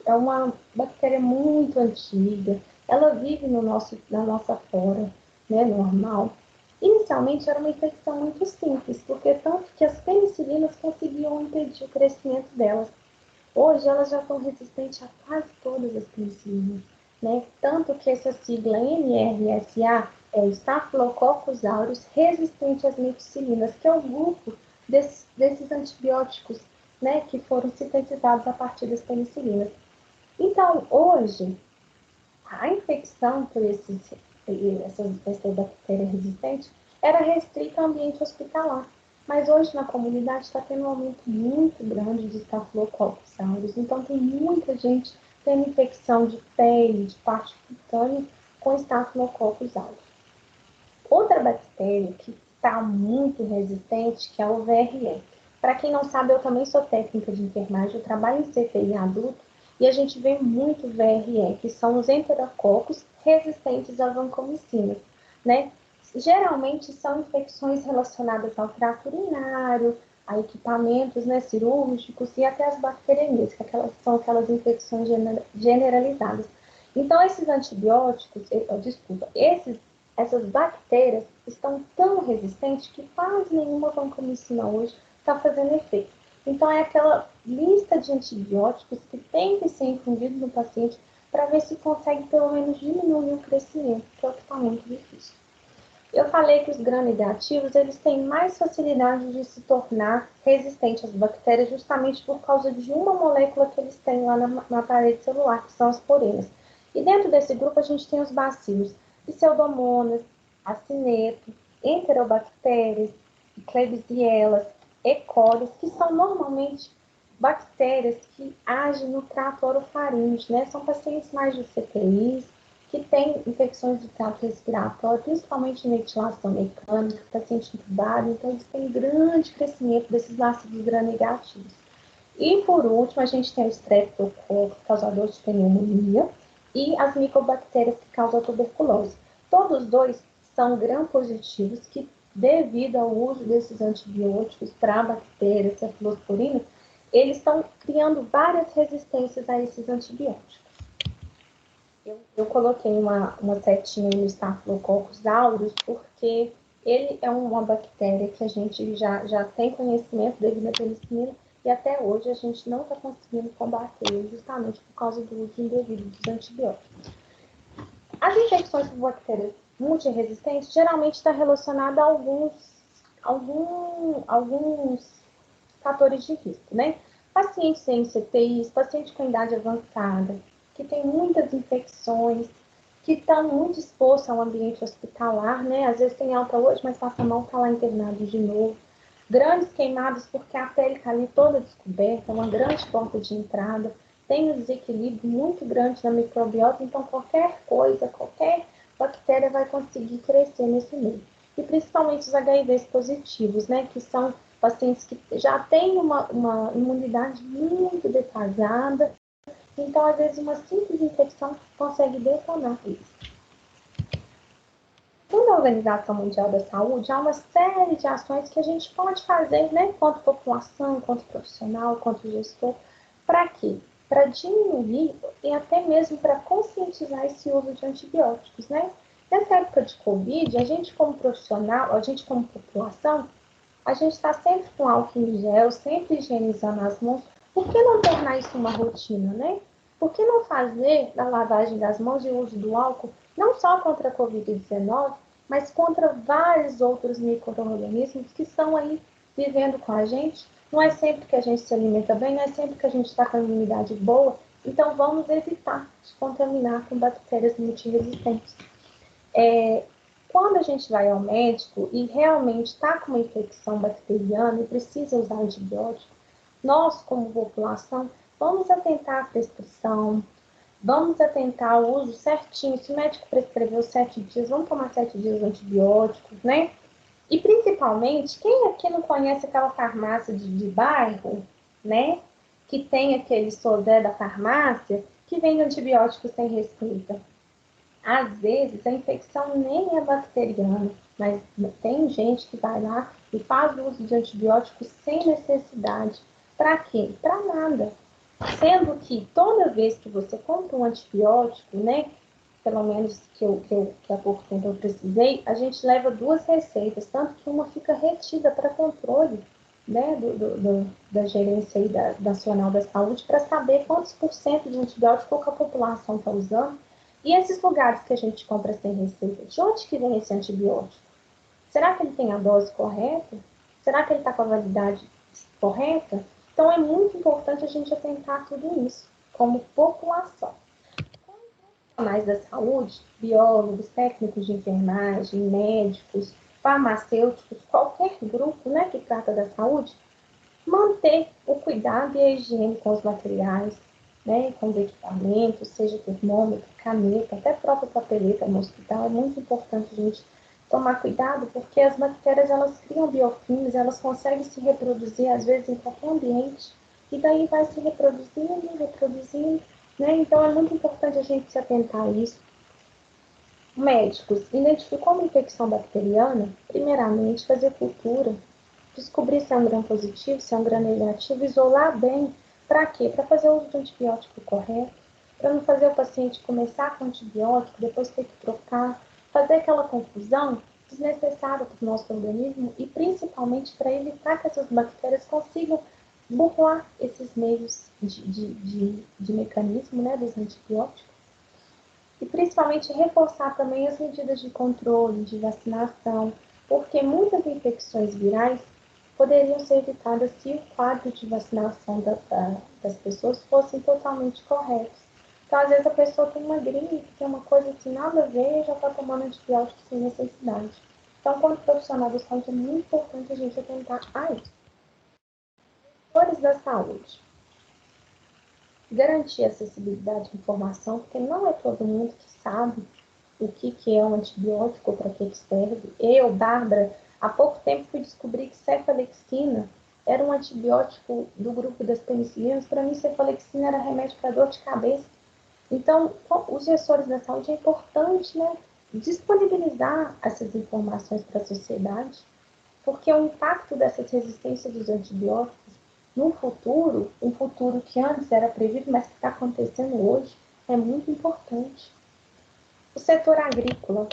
[SPEAKER 3] é uma bactéria muito antiga. Ela vive na nossa flora, né, normal. Inicialmente era uma infecção muito simples, porque tanto que as penicilinas conseguiam impedir o crescimento delas. Hoje elas já são resistentes a quase todas as penicilinas, né? Tanto que essa sigla MRSA é Staphylococcus aureus resistente às methicilinas, que é o grupo desses antibióticos né, que foram sintetizados a partir das penicilinas. Então, hoje, a infecção por essa bactéria resistente era restrita ao ambiente hospitalar. Mas hoje na comunidade está tendo um aumento muito grande de Staphylococcus aureus. Então tem muita gente tendo infecção de pele, de parte cutânea com Staphylococcus aureus. Outra bactéria que está muito resistente, que é o VRE. Para quem não sabe, eu também sou técnica de enfermagem, eu trabalho em CTI adulto e a gente vê muito VRE, que são os enterococos resistentes à vancomicina, né? Geralmente são infecções relacionadas ao trato urinário, a equipamentos, né, cirúrgicos e até as bacteriemias, que são aquelas infecções generalizadas. Então, esses antibióticos, essas bactérias estão tão resistentes que quase nenhuma vancomicina hoje está fazendo efeito. Então, é aquela lista de antibióticos que tem que ser infundido no paciente para ver se consegue pelo menos diminuir o crescimento, que é o que está muito difícil. Eu falei que os gram-negativos, eles têm mais facilidade de se tornar resistentes às bactérias justamente por causa de uma molécula que eles têm lá na parede celular, que são as porinas. E dentro desse grupo a gente tem os bacilos, pseudomonas, acineto, enterobactérias, klebsiellas, E. coli, que são normalmente bactérias que agem no trato orofaríngeo, né? São pacientes mais de CTIs, que têm infecções de trato respiratório, principalmente metilação mecânica, paciente entubado, então eles têm grande crescimento desses bacilos gram-negativos. E por último, a gente tem o streptococcus, causador de pneumonia, e as micobactérias que causam tuberculose. Todos dois são gram-positivos que, devido ao uso desses antibióticos para bactérias, cefalosporinas, eles estão criando várias resistências a esses antibióticos. Eu coloquei uma setinha no Staphylococcus aureus porque ele é uma bactéria que a gente já tem conhecimento devido à penicilina e até hoje a gente não está conseguindo combater justamente por causa do uso indevido dos antibióticos. As infecções por bactérias multiresistentes geralmente está relacionada a alguns fatores de risco, né? Pacientes em CTIs, paciente com idade avançada, que tem muitas infecções, que estão muito expostos ao ambiente hospitalar, né? Às vezes tem alta hoje, mas passa mal, está lá internado de novo. Grandes queimadas, porque a pele está ali toda descoberta, uma grande porta de entrada, tem um desequilíbrio muito grande na microbiota, então qualquer coisa, qualquer bactéria vai conseguir crescer nesse meio. E principalmente os HIVs positivos, né? Que são pacientes que já têm uma imunidade muito defasada, então, às vezes, uma simples infecção consegue detonar isso. Na Organização Mundial da Saúde, há uma série de ações que a gente pode fazer, né, quanto população, quanto profissional, quanto gestor, para quê? Para diminuir e até mesmo para conscientizar esse uso de antibióticos, né? Nessa época de Covid, a gente como profissional, a gente como população, a gente está sempre com álcool em gel, sempre higienizando as mãos. Por que não tornar isso uma rotina, né? Por que não fazer a lavagem das mãos e o uso do álcool, não só contra a Covid-19, mas contra vários outros micro-organismos que estão aí vivendo com a gente? Não é sempre que a gente se alimenta bem, não é sempre que a gente está com a imunidade boa, então vamos evitar de contaminar com bactérias multiresistentes. Quando a gente vai ao médico e realmente está com uma infecção bacteriana e precisa usar antibiótico, nós, como população, vamos atentar à prescrição, vamos atentar ao uso certinho. Se o médico prescreveu 7 dias, vamos tomar 7 dias de antibióticos, né? E principalmente, quem aqui não conhece aquela farmácia de bairro, né? Que tem aquele sodré da farmácia que vende antibióticos sem receita. Às vezes, a infecção nem é bacteriana, mas tem gente que vai lá e faz o uso de antibióticos sem necessidade. Para quê? Para nada. Sendo que toda vez que você compra um antibiótico, né, pelo menos que há pouco tempo eu precisei, a gente leva 2 receitas, tanto que uma fica retida para controle, né, da gerência aí nacional da saúde, para saber quantos % de antibiótico que a população está usando. E esses lugares que a gente compra sem receita, de onde que vem esse antibiótico? Será que ele tem a dose correta? Será que ele está com a validade correta? Então, é muito importante a gente atentar a tudo isso, como população. Profissionais da saúde, biólogos, técnicos de enfermagem, médicos, farmacêuticos, qualquer grupo, né, que trata da saúde, manter o cuidado e a higiene com os materiais, né, com os equipamentos, seja termômetro, caneta, até própria papeleta no hospital. É muito importante a gente tomar cuidado, porque as bactérias, elas criam biofilmes, elas conseguem se reproduzir, às vezes, em qualquer ambiente, e daí vai se reproduzindo, né? Então, é muito importante a gente se atentar a isso. Médicos, identificou uma infecção bacteriana, primeiramente, fazer cultura, descobrir se é um gram positivo, se é um gram negativo, isolar bem. Para quê? Para fazer o uso do antibiótico correto, para não fazer o paciente começar com antibiótico, depois ter que trocar, fazer aquela confusão desnecessária para o nosso organismo e principalmente para evitar que essas bactérias consigam burlar esses meios de mecanismo, né, dos antibióticos. E principalmente reforçar também as medidas de controle, de vacinação, porque muitas infecções virais poderiam ser evitadas se o quadro de vacinação das pessoas fossem totalmente corretos. Então, às vezes, a pessoa tem uma gripe, tem uma coisa assim, nada a ver, e já está tomando antibiótico sem necessidade. Então, como profissional da saúde, é muito importante a gente atentar a isso. Setores da saúde. Garantir acessibilidade à informação, porque não é todo mundo que sabe o que é um antibiótico, para que serve. Eu, Bárbara, há pouco tempo fui descobrir que cefalexina era um antibiótico do grupo das penicilinas. Para mim, cefalexina era remédio para dor de cabeça. Então, os gestores da saúde é importante, né, disponibilizar essas informações para a sociedade, porque o impacto dessas resistências dos antibióticos no futuro, um futuro que antes era previsto, mas que está acontecendo hoje, é muito importante. O setor agrícola,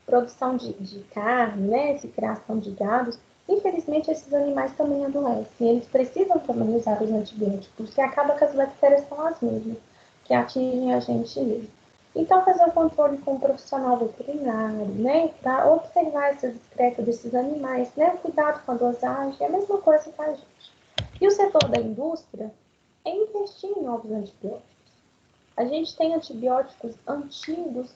[SPEAKER 3] produção de carne, né, de criação de gados, infelizmente esses animais também adoecem. Eles precisam também usar os antibióticos, porque acaba que as bactérias são as mesmas que atingem a gente mesmo. Então, fazer o controle com um profissional veterinário, né, para observar essas excretas desses animais, né, o cuidado com a dosagem, é a mesma coisa para a gente. E o setor da indústria é investir em novos antibióticos. A gente tem antibióticos antigos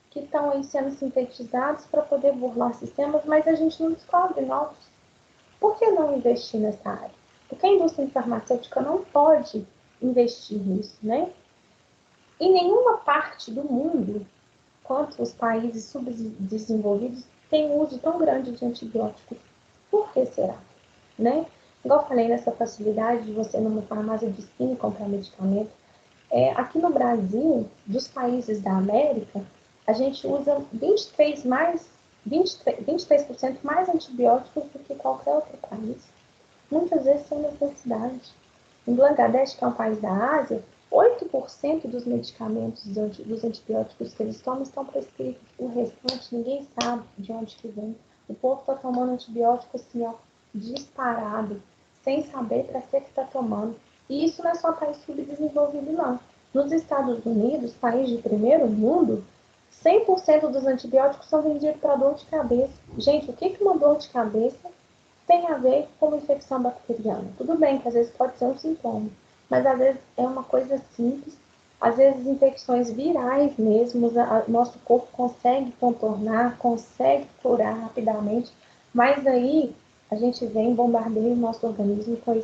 [SPEAKER 3] que estão aí sendo sintetizados para poder burlar sistemas, mas a gente não descobre novos. Por que não investir nessa área? Porque a indústria farmacêutica não pode investir nisso, né? Em nenhuma parte do mundo, quanto os países subdesenvolvidos, tem um uso tão grande de antibióticos. Por que será? Né? Igual eu falei, nessa facilidade de você numa farmácia de esquina comprar medicamento. Aqui no Brasil, dos países da América, a gente usa 23% mais antibióticos do que qualquer outro país. Muitas vezes sem necessidade. Em Bangladesh, que é um país da Ásia, 8% dos medicamentos, dos antibióticos que eles tomam estão prescritos. O restante, ninguém sabe de onde que vem. O povo está tomando antibiótico assim, ó, disparado, sem saber para que está tomando. E isso não é só país subdesenvolvido, não. Nos Estados Unidos, país de primeiro mundo, 100% dos antibióticos são vendidos para dor de cabeça. Gente, o que uma dor de cabeça tem a ver com uma infecção bacteriana? Tudo bem que às vezes pode ser um sintoma, mas às vezes é uma coisa simples. Às vezes infecções virais mesmo, nosso corpo consegue contornar, consegue curar rapidamente, mas aí a gente vem bombardeando o nosso organismo com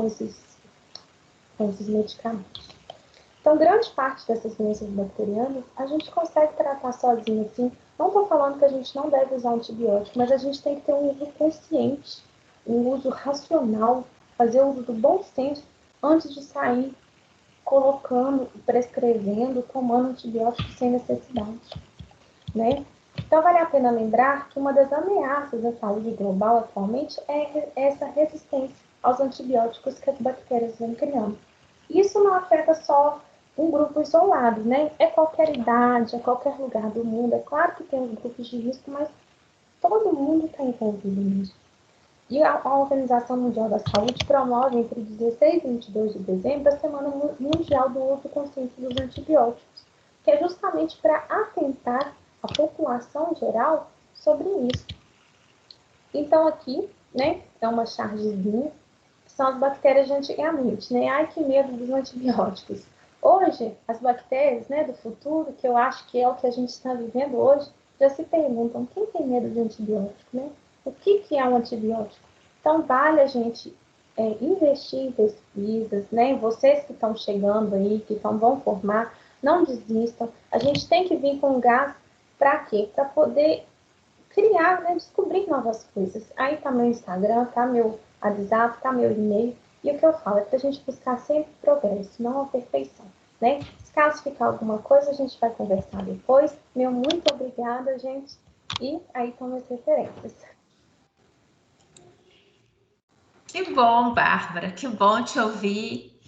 [SPEAKER 3] esses medicamentos. Então, grande parte dessas doenças bacterianas a gente consegue tratar sozinho, assim. Não estou falando que a gente não deve usar antibiótico, mas a gente tem que ter um uso consciente, um uso racional, fazer uso do bom senso antes de sair colocando, prescrevendo, tomando antibióticos sem necessidade, né? Então, vale a pena lembrar que uma das ameaças da saúde global atualmente é essa resistência aos antibióticos que as bactérias vêm criando. Isso não afeta só um grupo isolado, né? É qualquer idade, é qualquer lugar do mundo. É claro que tem os grupos de risco, mas todo mundo está envolvido nisso. E a Organização Mundial da Saúde promove entre 16 e 22 de dezembro a Semana Mundial do Uso Consciente dos Antibióticos, que é justamente para atentar a população geral sobre isso. Então aqui, né, é uma chargezinha são as bactérias de antigamente, né? Ai, que medo dos antibióticos. Hoje, as bactérias, né, do futuro, que eu acho que é o que a gente está vivendo hoje, já se perguntam, quem tem medo de antibiótico, né? O que é um antibiótico? Então, vale a gente investir em pesquisas, né? Vocês que estão chegando aí, que vão formar, não desistam. A gente tem que vir com gás para quê? Para poder criar, né? Descobrir novas coisas. Aí tá meu Instagram, tá meu WhatsApp, tá meu e-mail. E o que eu falo é para a gente buscar sempre progresso, não a perfeição, né? Se caso ficar alguma coisa, a gente vai conversar depois. Meu muito obrigada, gente. E aí estão minhas referências.
[SPEAKER 1] Que bom, Bárbara, que bom te ouvir.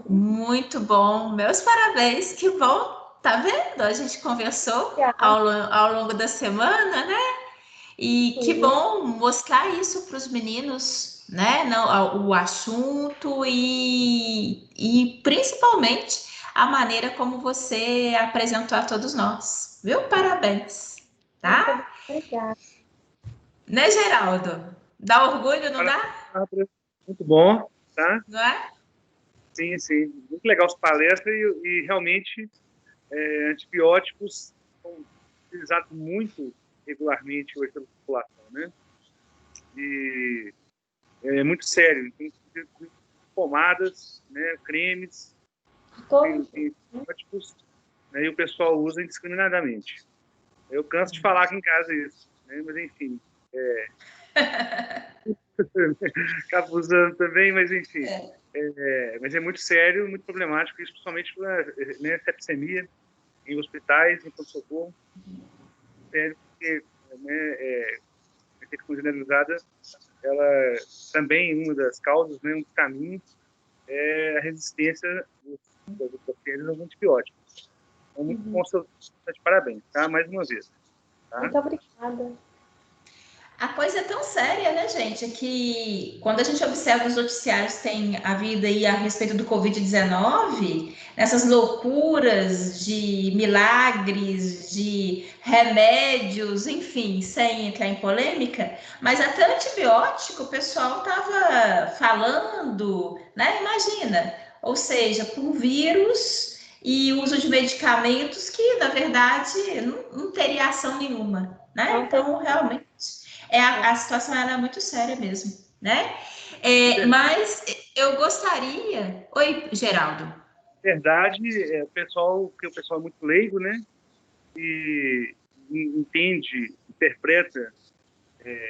[SPEAKER 1] Muito bom, meus parabéns, que bom. Tá vendo? A gente conversou ao longo da semana, né? E que bom mostrar isso para os meninos, né? Não, o assunto e principalmente a maneira como você apresentou a todos nós. Viu? Parabéns, tá?
[SPEAKER 3] Muito obrigada.
[SPEAKER 1] Né, Geraldo? Dá orgulho, não dá?
[SPEAKER 2] Muito bom, tá?
[SPEAKER 1] Não é?
[SPEAKER 2] Sim, sim. Muito legal as palestras e realmente antibióticos são utilizados muito regularmente hoje pela população, né? E é muito sério. Tem pomadas, né, cremes, tem antibióticos, né, e o pessoal usa indiscriminadamente. Eu canso de falar aqui em casa isso, né, mas enfim. Acabo usando também, mas enfim. Mas é muito sério, muito problemático, isso principalmente para septicemia em hospitais, em pronto-socorro. Sério, porque a infecção generalizada, ela também, uma das causas, né, um dos caminhos, é a resistência das bactérias aos antibióticos. Então, muito bom, de parabéns, tá? Mais uma vez. Tá?
[SPEAKER 3] Muito obrigada.
[SPEAKER 1] A coisa é tão séria, né, gente, que quando a gente observa os noticiários que tem havido aí a respeito do Covid-19, essas loucuras de milagres, de remédios, enfim, sem entrar em polêmica, mas até antibiótico o pessoal estava falando, né? Imagina, ou seja, por vírus e uso de medicamentos que, na verdade, não teria ação nenhuma, né? Então, realmente. A situação ela é muito séria mesmo, né? Mas eu gostaria... Oi, Geraldo.
[SPEAKER 2] Verdade, o pessoal é muito leigo, né? E entende, interpreta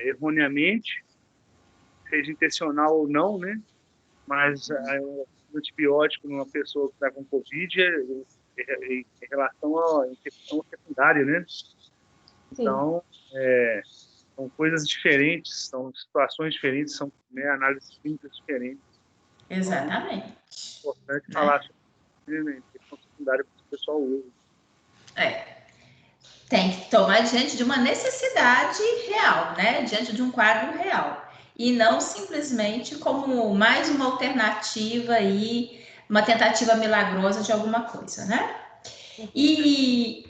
[SPEAKER 2] erroneamente, seja intencional ou não, né? Mas o antibiótico numa pessoa que está com Covid em relação à infecção secundária, né? Então, são coisas diferentes, são situações diferentes, são análises clínicas diferentes.
[SPEAKER 1] Exatamente.
[SPEAKER 2] Então, é importante falar sobre infecção secundária que o pessoal usa.
[SPEAKER 1] Tem que tomar diante de uma necessidade real, né? Diante de um quadro real. E não simplesmente como mais uma alternativa aí, uma tentativa milagrosa de alguma coisa, né? E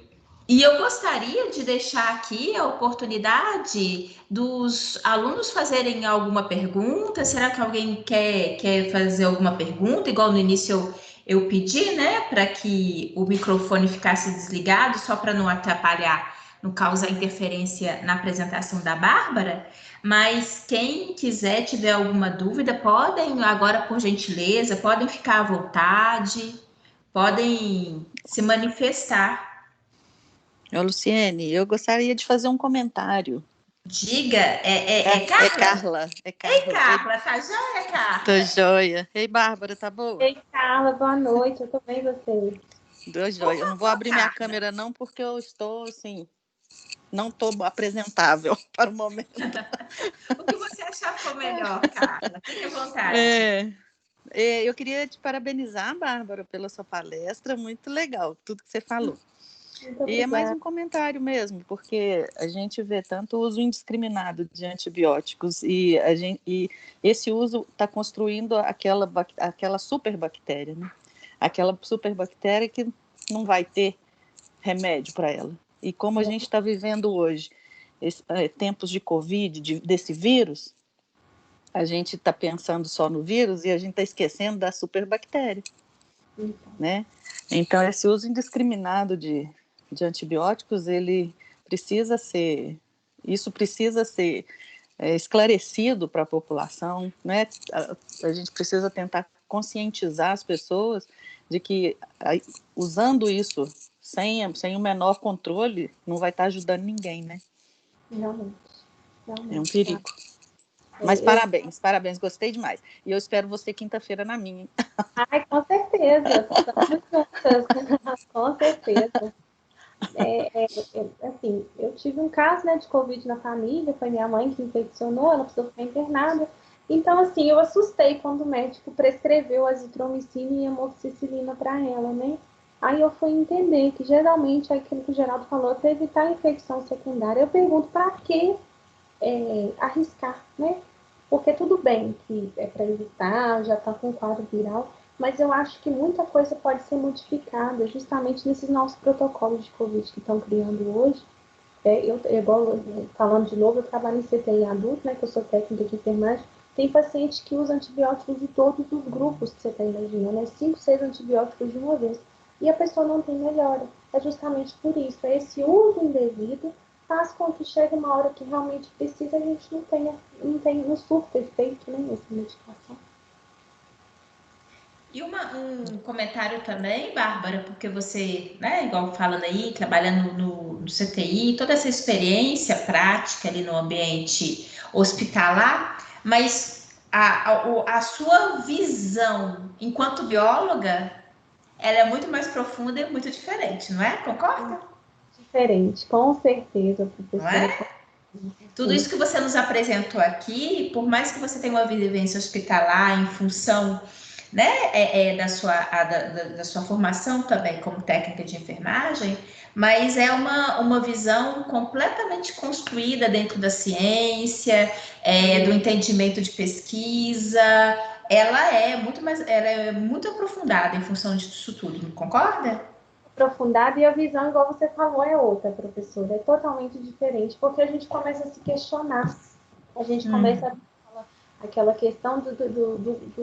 [SPEAKER 1] eu gostaria de deixar aqui a oportunidade dos alunos fazerem alguma pergunta. Será que alguém quer fazer alguma pergunta? Igual no início eu pedi, né, para que o microfone ficasse desligado, só para não atrapalhar, não causar interferência na apresentação da Bárbara. Mas quem quiser, tiver alguma dúvida, podem agora, por gentileza, podem ficar à vontade, podem se manifestar.
[SPEAKER 5] Ô, Luciene, eu gostaria de fazer um comentário.
[SPEAKER 1] Diga, é Carla?
[SPEAKER 5] É Carla.
[SPEAKER 1] Ei, Carla, tá joia, Carla?
[SPEAKER 5] Tô joia. Ei, Bárbara, tá boa?
[SPEAKER 3] Ei, Carla, boa noite, eu tô bem, você?
[SPEAKER 5] Tô joia. Eu não vou abrir minha câmera não, porque eu estou, assim, não tô apresentável para o momento.
[SPEAKER 1] O que você achar for melhor, Carla? Fique à vontade.
[SPEAKER 5] Eu queria te parabenizar, Bárbara, pela sua palestra, muito legal, tudo que você falou. E é mais um comentário mesmo, porque a gente vê tanto o uso indiscriminado de antibióticos e esse uso está construindo aquela superbactéria, né? Aquela superbactéria que não vai ter remédio para ela. E como a gente está vivendo hoje tempos de Covid, desse vírus, a gente está pensando só no vírus e a gente está esquecendo da superbactéria, né? Então, esse uso indiscriminado de antibióticos, isso precisa ser esclarecido para a população, né? A gente precisa tentar conscientizar as pessoas de que usando isso sem o menor controle não vai estar ajudando ninguém, né?
[SPEAKER 3] Realmente.
[SPEAKER 5] É um perigo. Mas parabéns, gostei demais. E eu espero você quinta-feira na minha.
[SPEAKER 3] Ai, com certeza. Estamos juntas. Com certeza. Assim, eu tive um caso, né, de Covid na família, foi minha mãe que infeccionou, ela precisou ficar internada. Então, assim, eu assustei quando o médico prescreveu azitromicina e amoxicilina para ela, né? Aí eu fui entender que geralmente é aquilo que o Geraldo falou, para evitar a infecção secundária. Eu pergunto para que arriscar, né? Porque tudo bem que é para evitar, já está com quadro viral, mas eu acho que muita coisa pode ser modificada justamente nesses novos protocolos de Covid que estão criando hoje. Igual, falando de novo, eu trabalho em CTI adulto, né, que eu sou técnica de enfermagem. Tem paciente que usa antibióticos de todos os grupos que você está imaginando, né? 5, 6 antibióticos de uma vez. E a pessoa não tem melhora. É justamente por isso. É esse uso indevido faz com que chegue uma hora que realmente precisa, a gente não surta efeito, né, nessa medicação.
[SPEAKER 1] E um comentário também, Bárbara, porque você, né, igual falando aí, trabalhando no CTI, toda essa experiência prática ali no ambiente hospitalar, mas a sua visão enquanto bióloga, ela é muito mais profunda e muito diferente, não é? Concorda?
[SPEAKER 3] Diferente, com certeza,
[SPEAKER 1] Não
[SPEAKER 3] professora.
[SPEAKER 1] é? Tudo isso que você nos apresentou aqui, por mais que você tenha uma vivência hospitalar em função, né, da sua formação também como técnica de enfermagem, mas é uma visão completamente construída dentro da ciência, do entendimento de pesquisa. Ela é muito aprofundada em função disso tudo, não concorda?
[SPEAKER 3] Aprofundada e a visão, igual você falou, é outra, professora. É totalmente diferente, porque a gente começa a se questionar. A gente começa aquela questão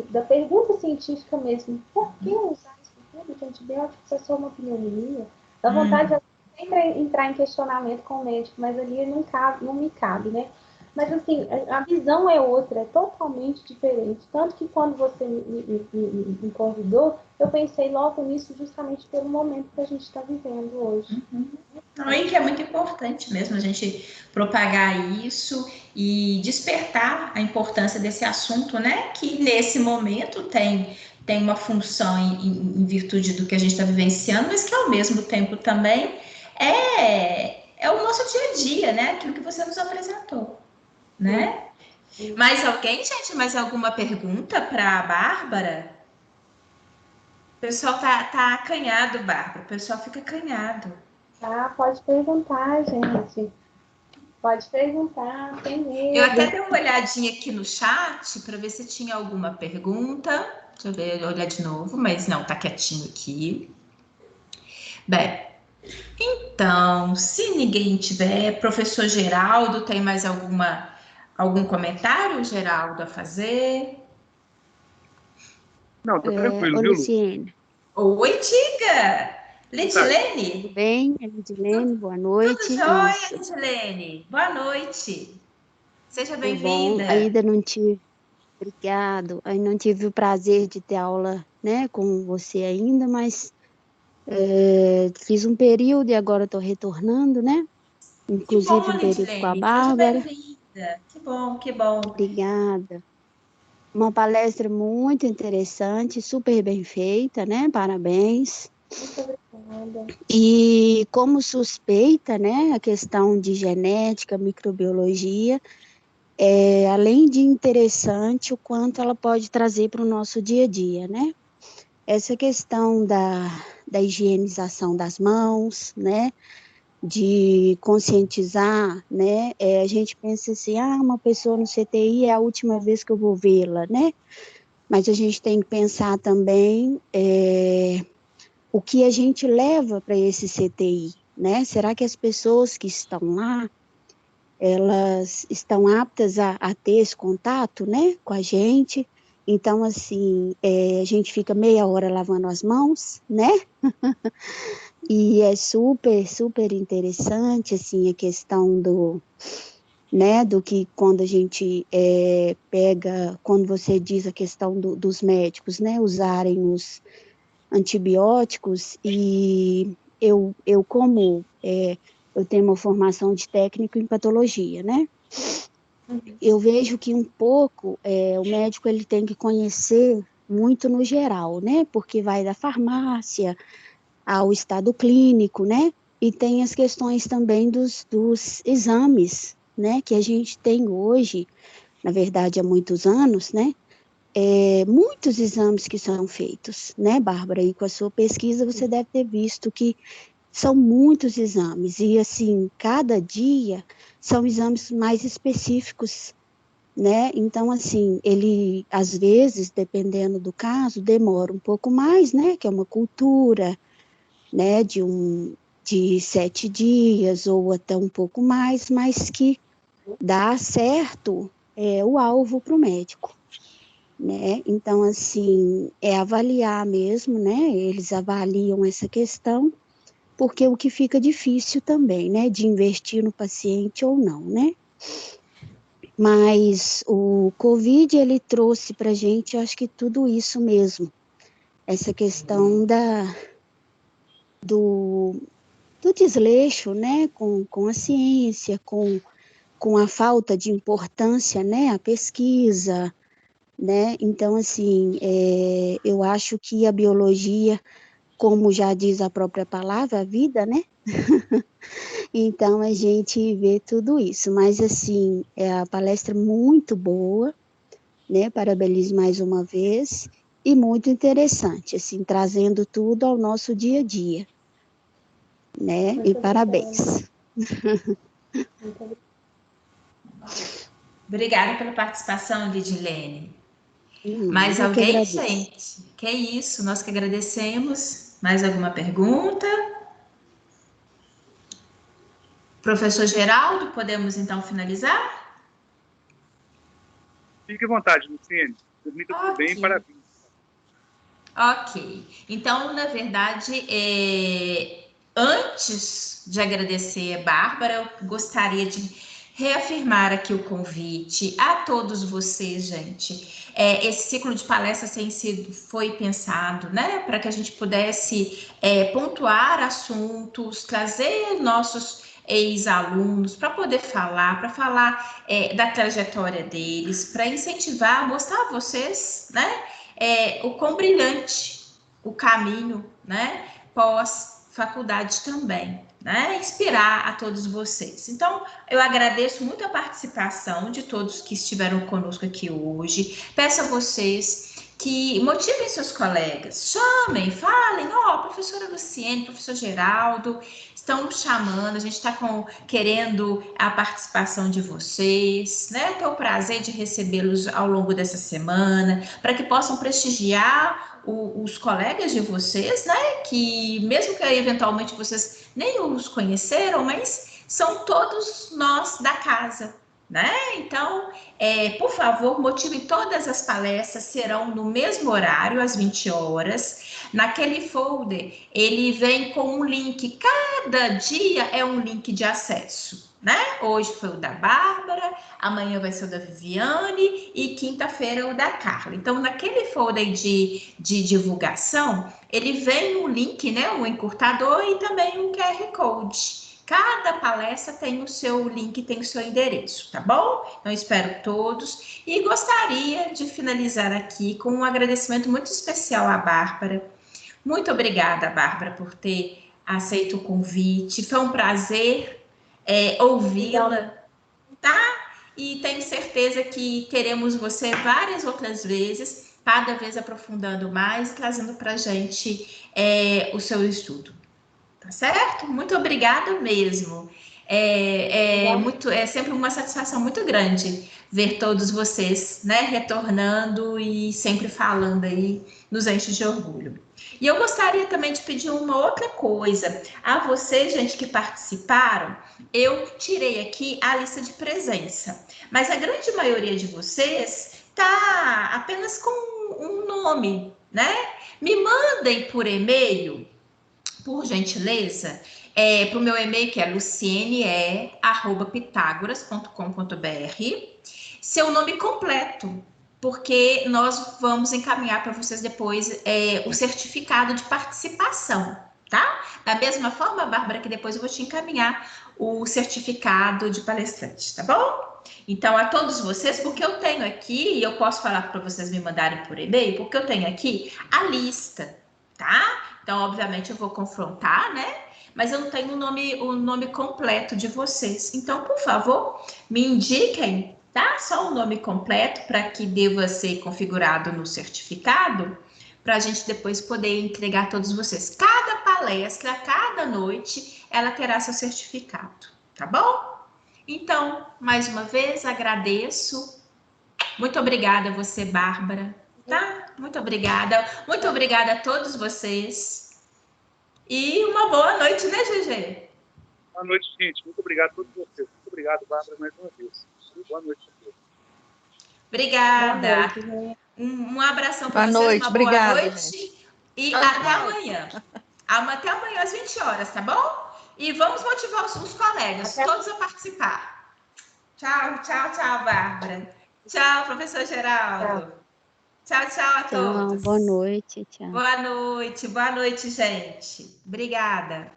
[SPEAKER 3] da pergunta científica mesmo. Por que usar isso tudo de antibiótico se é só uma pneumonia? Dá vontade de sempre entrar em questionamento com o médico, mas ali não me cabe, né? Mas, assim, a visão é outra, é totalmente diferente. Tanto que quando você me convidou, eu pensei logo nisso justamente pelo momento que a gente está vivendo hoje.
[SPEAKER 1] E que é muito importante mesmo a gente propagar isso e despertar a importância desse assunto, né? Que nesse momento tem uma função em virtude do que a gente está vivenciando, mas que ao mesmo tempo também é o nosso dia a dia, né? Aquilo que você nos apresentou, né? Mais alguém, gente? Mais alguma pergunta para a Bárbara? O pessoal tá acanhado, Bárbara. O pessoal fica acanhado.
[SPEAKER 3] Ah, pode perguntar, gente. Pode perguntar, tem medo.
[SPEAKER 1] Eu até dei uma olhadinha aqui no chat para ver se tinha alguma pergunta. Deixa eu ver, olhar de novo, mas não, tá quietinho aqui. Bem, então, se ninguém tiver, professor Geraldo, tem mais algum comentário, Geraldo, a fazer?
[SPEAKER 2] Não, tá tranquilo,
[SPEAKER 7] Ô,
[SPEAKER 2] viu, Lu?
[SPEAKER 7] Luciene,
[SPEAKER 1] Oi, diga! Litilene?
[SPEAKER 7] tudo bem? É Lidilene, boa
[SPEAKER 1] Tudo
[SPEAKER 7] noite.
[SPEAKER 1] jóia,
[SPEAKER 7] Isso,
[SPEAKER 1] Litilene? Boa noite. Seja
[SPEAKER 7] tudo bom.
[SPEAKER 1] bem-vinda.
[SPEAKER 7] Ainda não tive, obrigado. Ainda não tive o prazer de ter aula, né, com você ainda, mas fiz um período e agora estou retornando, né?
[SPEAKER 1] Que bom,
[SPEAKER 7] Inclusive um período com a
[SPEAKER 1] Litilene. Seja
[SPEAKER 7] Bárbara.
[SPEAKER 1] bem-vinda. Que bom, que bom.
[SPEAKER 7] Obrigada. Uma palestra muito interessante, super bem feita, né? Parabéns.
[SPEAKER 3] Muito obrigada.
[SPEAKER 7] E como suspeita, né, a questão de genética, microbiologia, além de interessante, o quanto ela pode trazer para o nosso dia a dia, né? Essa questão da higienização das mãos, né, de conscientizar, né, a gente pensa assim, uma pessoa no CTI é a última vez que eu vou vê-la, né? Mas a gente tem que pensar também o que a gente leva para esse CTI, né? Será que as pessoas que estão lá, elas estão aptas a ter esse contato, né, com a gente. Então, assim, a gente fica meia hora lavando as mãos, né? E é super, super interessante, assim, a questão do, né, do que quando a gente pega, quando você diz a questão dos médicos, né, usarem os antibióticos, e eu como eu tenho uma formação de técnico em patologia, né, eu vejo que um pouco o médico ele tem que conhecer muito no geral, né, porque vai da farmácia ao estado clínico, né, e tem as questões também dos exames, né, que a gente tem hoje, na verdade há muitos anos, né, muitos exames que são feitos, né, Bárbara, e com a sua pesquisa você deve ter visto que são muitos exames, e assim, cada dia são exames mais específicos, né, então assim, ele, às vezes, dependendo do caso, demora um pouco mais, né, que é uma cultura, né, de 7 dias, ou até um pouco mais, mas que dá certo o alvo para o médico, né? Então, assim, é avaliar mesmo, né? Eles avaliam essa questão, porque o que fica difícil também, né? De investir no paciente ou não, né? Mas o Covid, ele trouxe para a gente, eu acho que tudo isso mesmo, essa questão do, do desleixo, né? Com a ciência, com a falta de importância, né? A pesquisa, né? Então, assim, eu acho que a biologia, como já diz a própria palavra, a vida, né? Então, a gente vê tudo isso. Mas, assim, a palestra muito boa, né? Parabenizo mais uma vez. E muito interessante, assim, trazendo tudo ao nosso dia a dia, né?
[SPEAKER 3] Muito
[SPEAKER 7] E
[SPEAKER 3] obrigada.
[SPEAKER 7] parabéns.
[SPEAKER 3] Muito
[SPEAKER 1] Obrigada pela participação, Lidilene. Mais
[SPEAKER 7] Eu que
[SPEAKER 1] alguém,
[SPEAKER 7] agradeço.
[SPEAKER 1] gente? Que isso, nós que agradecemos. Mais alguma pergunta? Professor Geraldo, podemos então finalizar?
[SPEAKER 2] Fique à vontade, Luciene. Permita tudo bem, parabéns.
[SPEAKER 1] Ok. Então, na verdade, antes de agradecer a Bárbara, eu gostaria de reafirmar aqui o convite a todos vocês, gente. Esse ciclo de palestras foi pensado, né, para que a gente pudesse pontuar assuntos, trazer nossos ex-alunos para poder falar, da trajetória deles, para incentivar, mostrar a vocês, né, o quão brilhante o caminho, né, pós-faculdade também, né, inspirar a todos vocês. Então, eu agradeço muito a participação de todos que estiveram conosco aqui hoje. Peço a vocês que motivem seus colegas, chamem, falem, professora Luciene, professor Geraldo, estão nos chamando, a gente está querendo a participação de vocês, né? Ter o prazer de recebê-los ao longo dessa semana, para que possam prestigiar os colegas de vocês, né? Que mesmo que eventualmente vocês nem os conheceram, mas são todos nós da casa, né? Então, por favor, motivem todas as palestras, serão no mesmo horário, às 20 horas. Naquele folder, ele vem com um link, cada dia é um link de acesso, né? Hoje foi o da Bárbara, amanhã vai ser o da Viviane e quinta-feira o da Carla. Então, naquele folder de divulgação, ele vem um link, né? Um encurtador e também um QR Code. Cada palestra tem o seu link, tem o seu endereço, tá bom? Então, espero todos. E gostaria de finalizar aqui com um agradecimento muito especial à Bárbara. Muito obrigada, Bárbara, por ter aceito o convite. Foi um prazer ouvi-la, tá? E tenho certeza que teremos você várias outras vezes, cada vez aprofundando mais, trazendo para a gente o seu estudo. Tá certo? Muito obrigada mesmo. É sempre uma satisfação muito grande ver todos vocês, né, retornando e sempre falando aí, nos enche de orgulho. E eu gostaria também de pedir uma outra coisa. A vocês, gente, que participaram, eu tirei aqui a lista de presença. Mas a grande maioria de vocês tá apenas com um nome, né? Me mandem por e-mail, por gentileza, para o meu e-mail, que é luciene@pitagoras.com.br, seu nome completo, porque nós vamos encaminhar para vocês depois o certificado de participação, tá? Da mesma forma, Bárbara, que depois eu vou te encaminhar o certificado de palestrante, tá bom? Então, a todos vocês, porque eu tenho aqui, e eu posso falar para vocês me mandarem por e-mail, porque eu tenho aqui a lista, tá? Então, obviamente, eu vou confrontar, né? Mas eu não tenho o nome completo de vocês. Então, por favor, me indiquem, tá? Só o nome completo para que deva ser configurado no certificado, para a gente depois poder entregar a todos vocês. Cada palestra, cada noite, ela terá seu certificado, tá bom? Então, mais uma vez, agradeço. Muito obrigada a você, Bárbara, tá? Muito obrigada. Muito obrigada a todos vocês. E uma boa noite, né, GG?
[SPEAKER 2] Boa noite, gente. Muito obrigado a todos vocês. Muito obrigado, Bárbara, mais uma vez. Boa noite a todos.
[SPEAKER 1] Obrigada.
[SPEAKER 3] Boa noite,
[SPEAKER 1] um abração para vocês.
[SPEAKER 5] Noite,
[SPEAKER 1] uma
[SPEAKER 5] obrigada,
[SPEAKER 1] boa noite.
[SPEAKER 5] Gente.
[SPEAKER 1] E até amanhã. Até amanhã às 20 horas, tá bom? E vamos motivar os colegas, todos a participar. Tchau, tchau, tchau, Bárbara. Tchau, professor Geraldo. Tchau, tchau a todos.
[SPEAKER 7] Boa noite, tchau.
[SPEAKER 1] Boa noite, gente. Obrigada.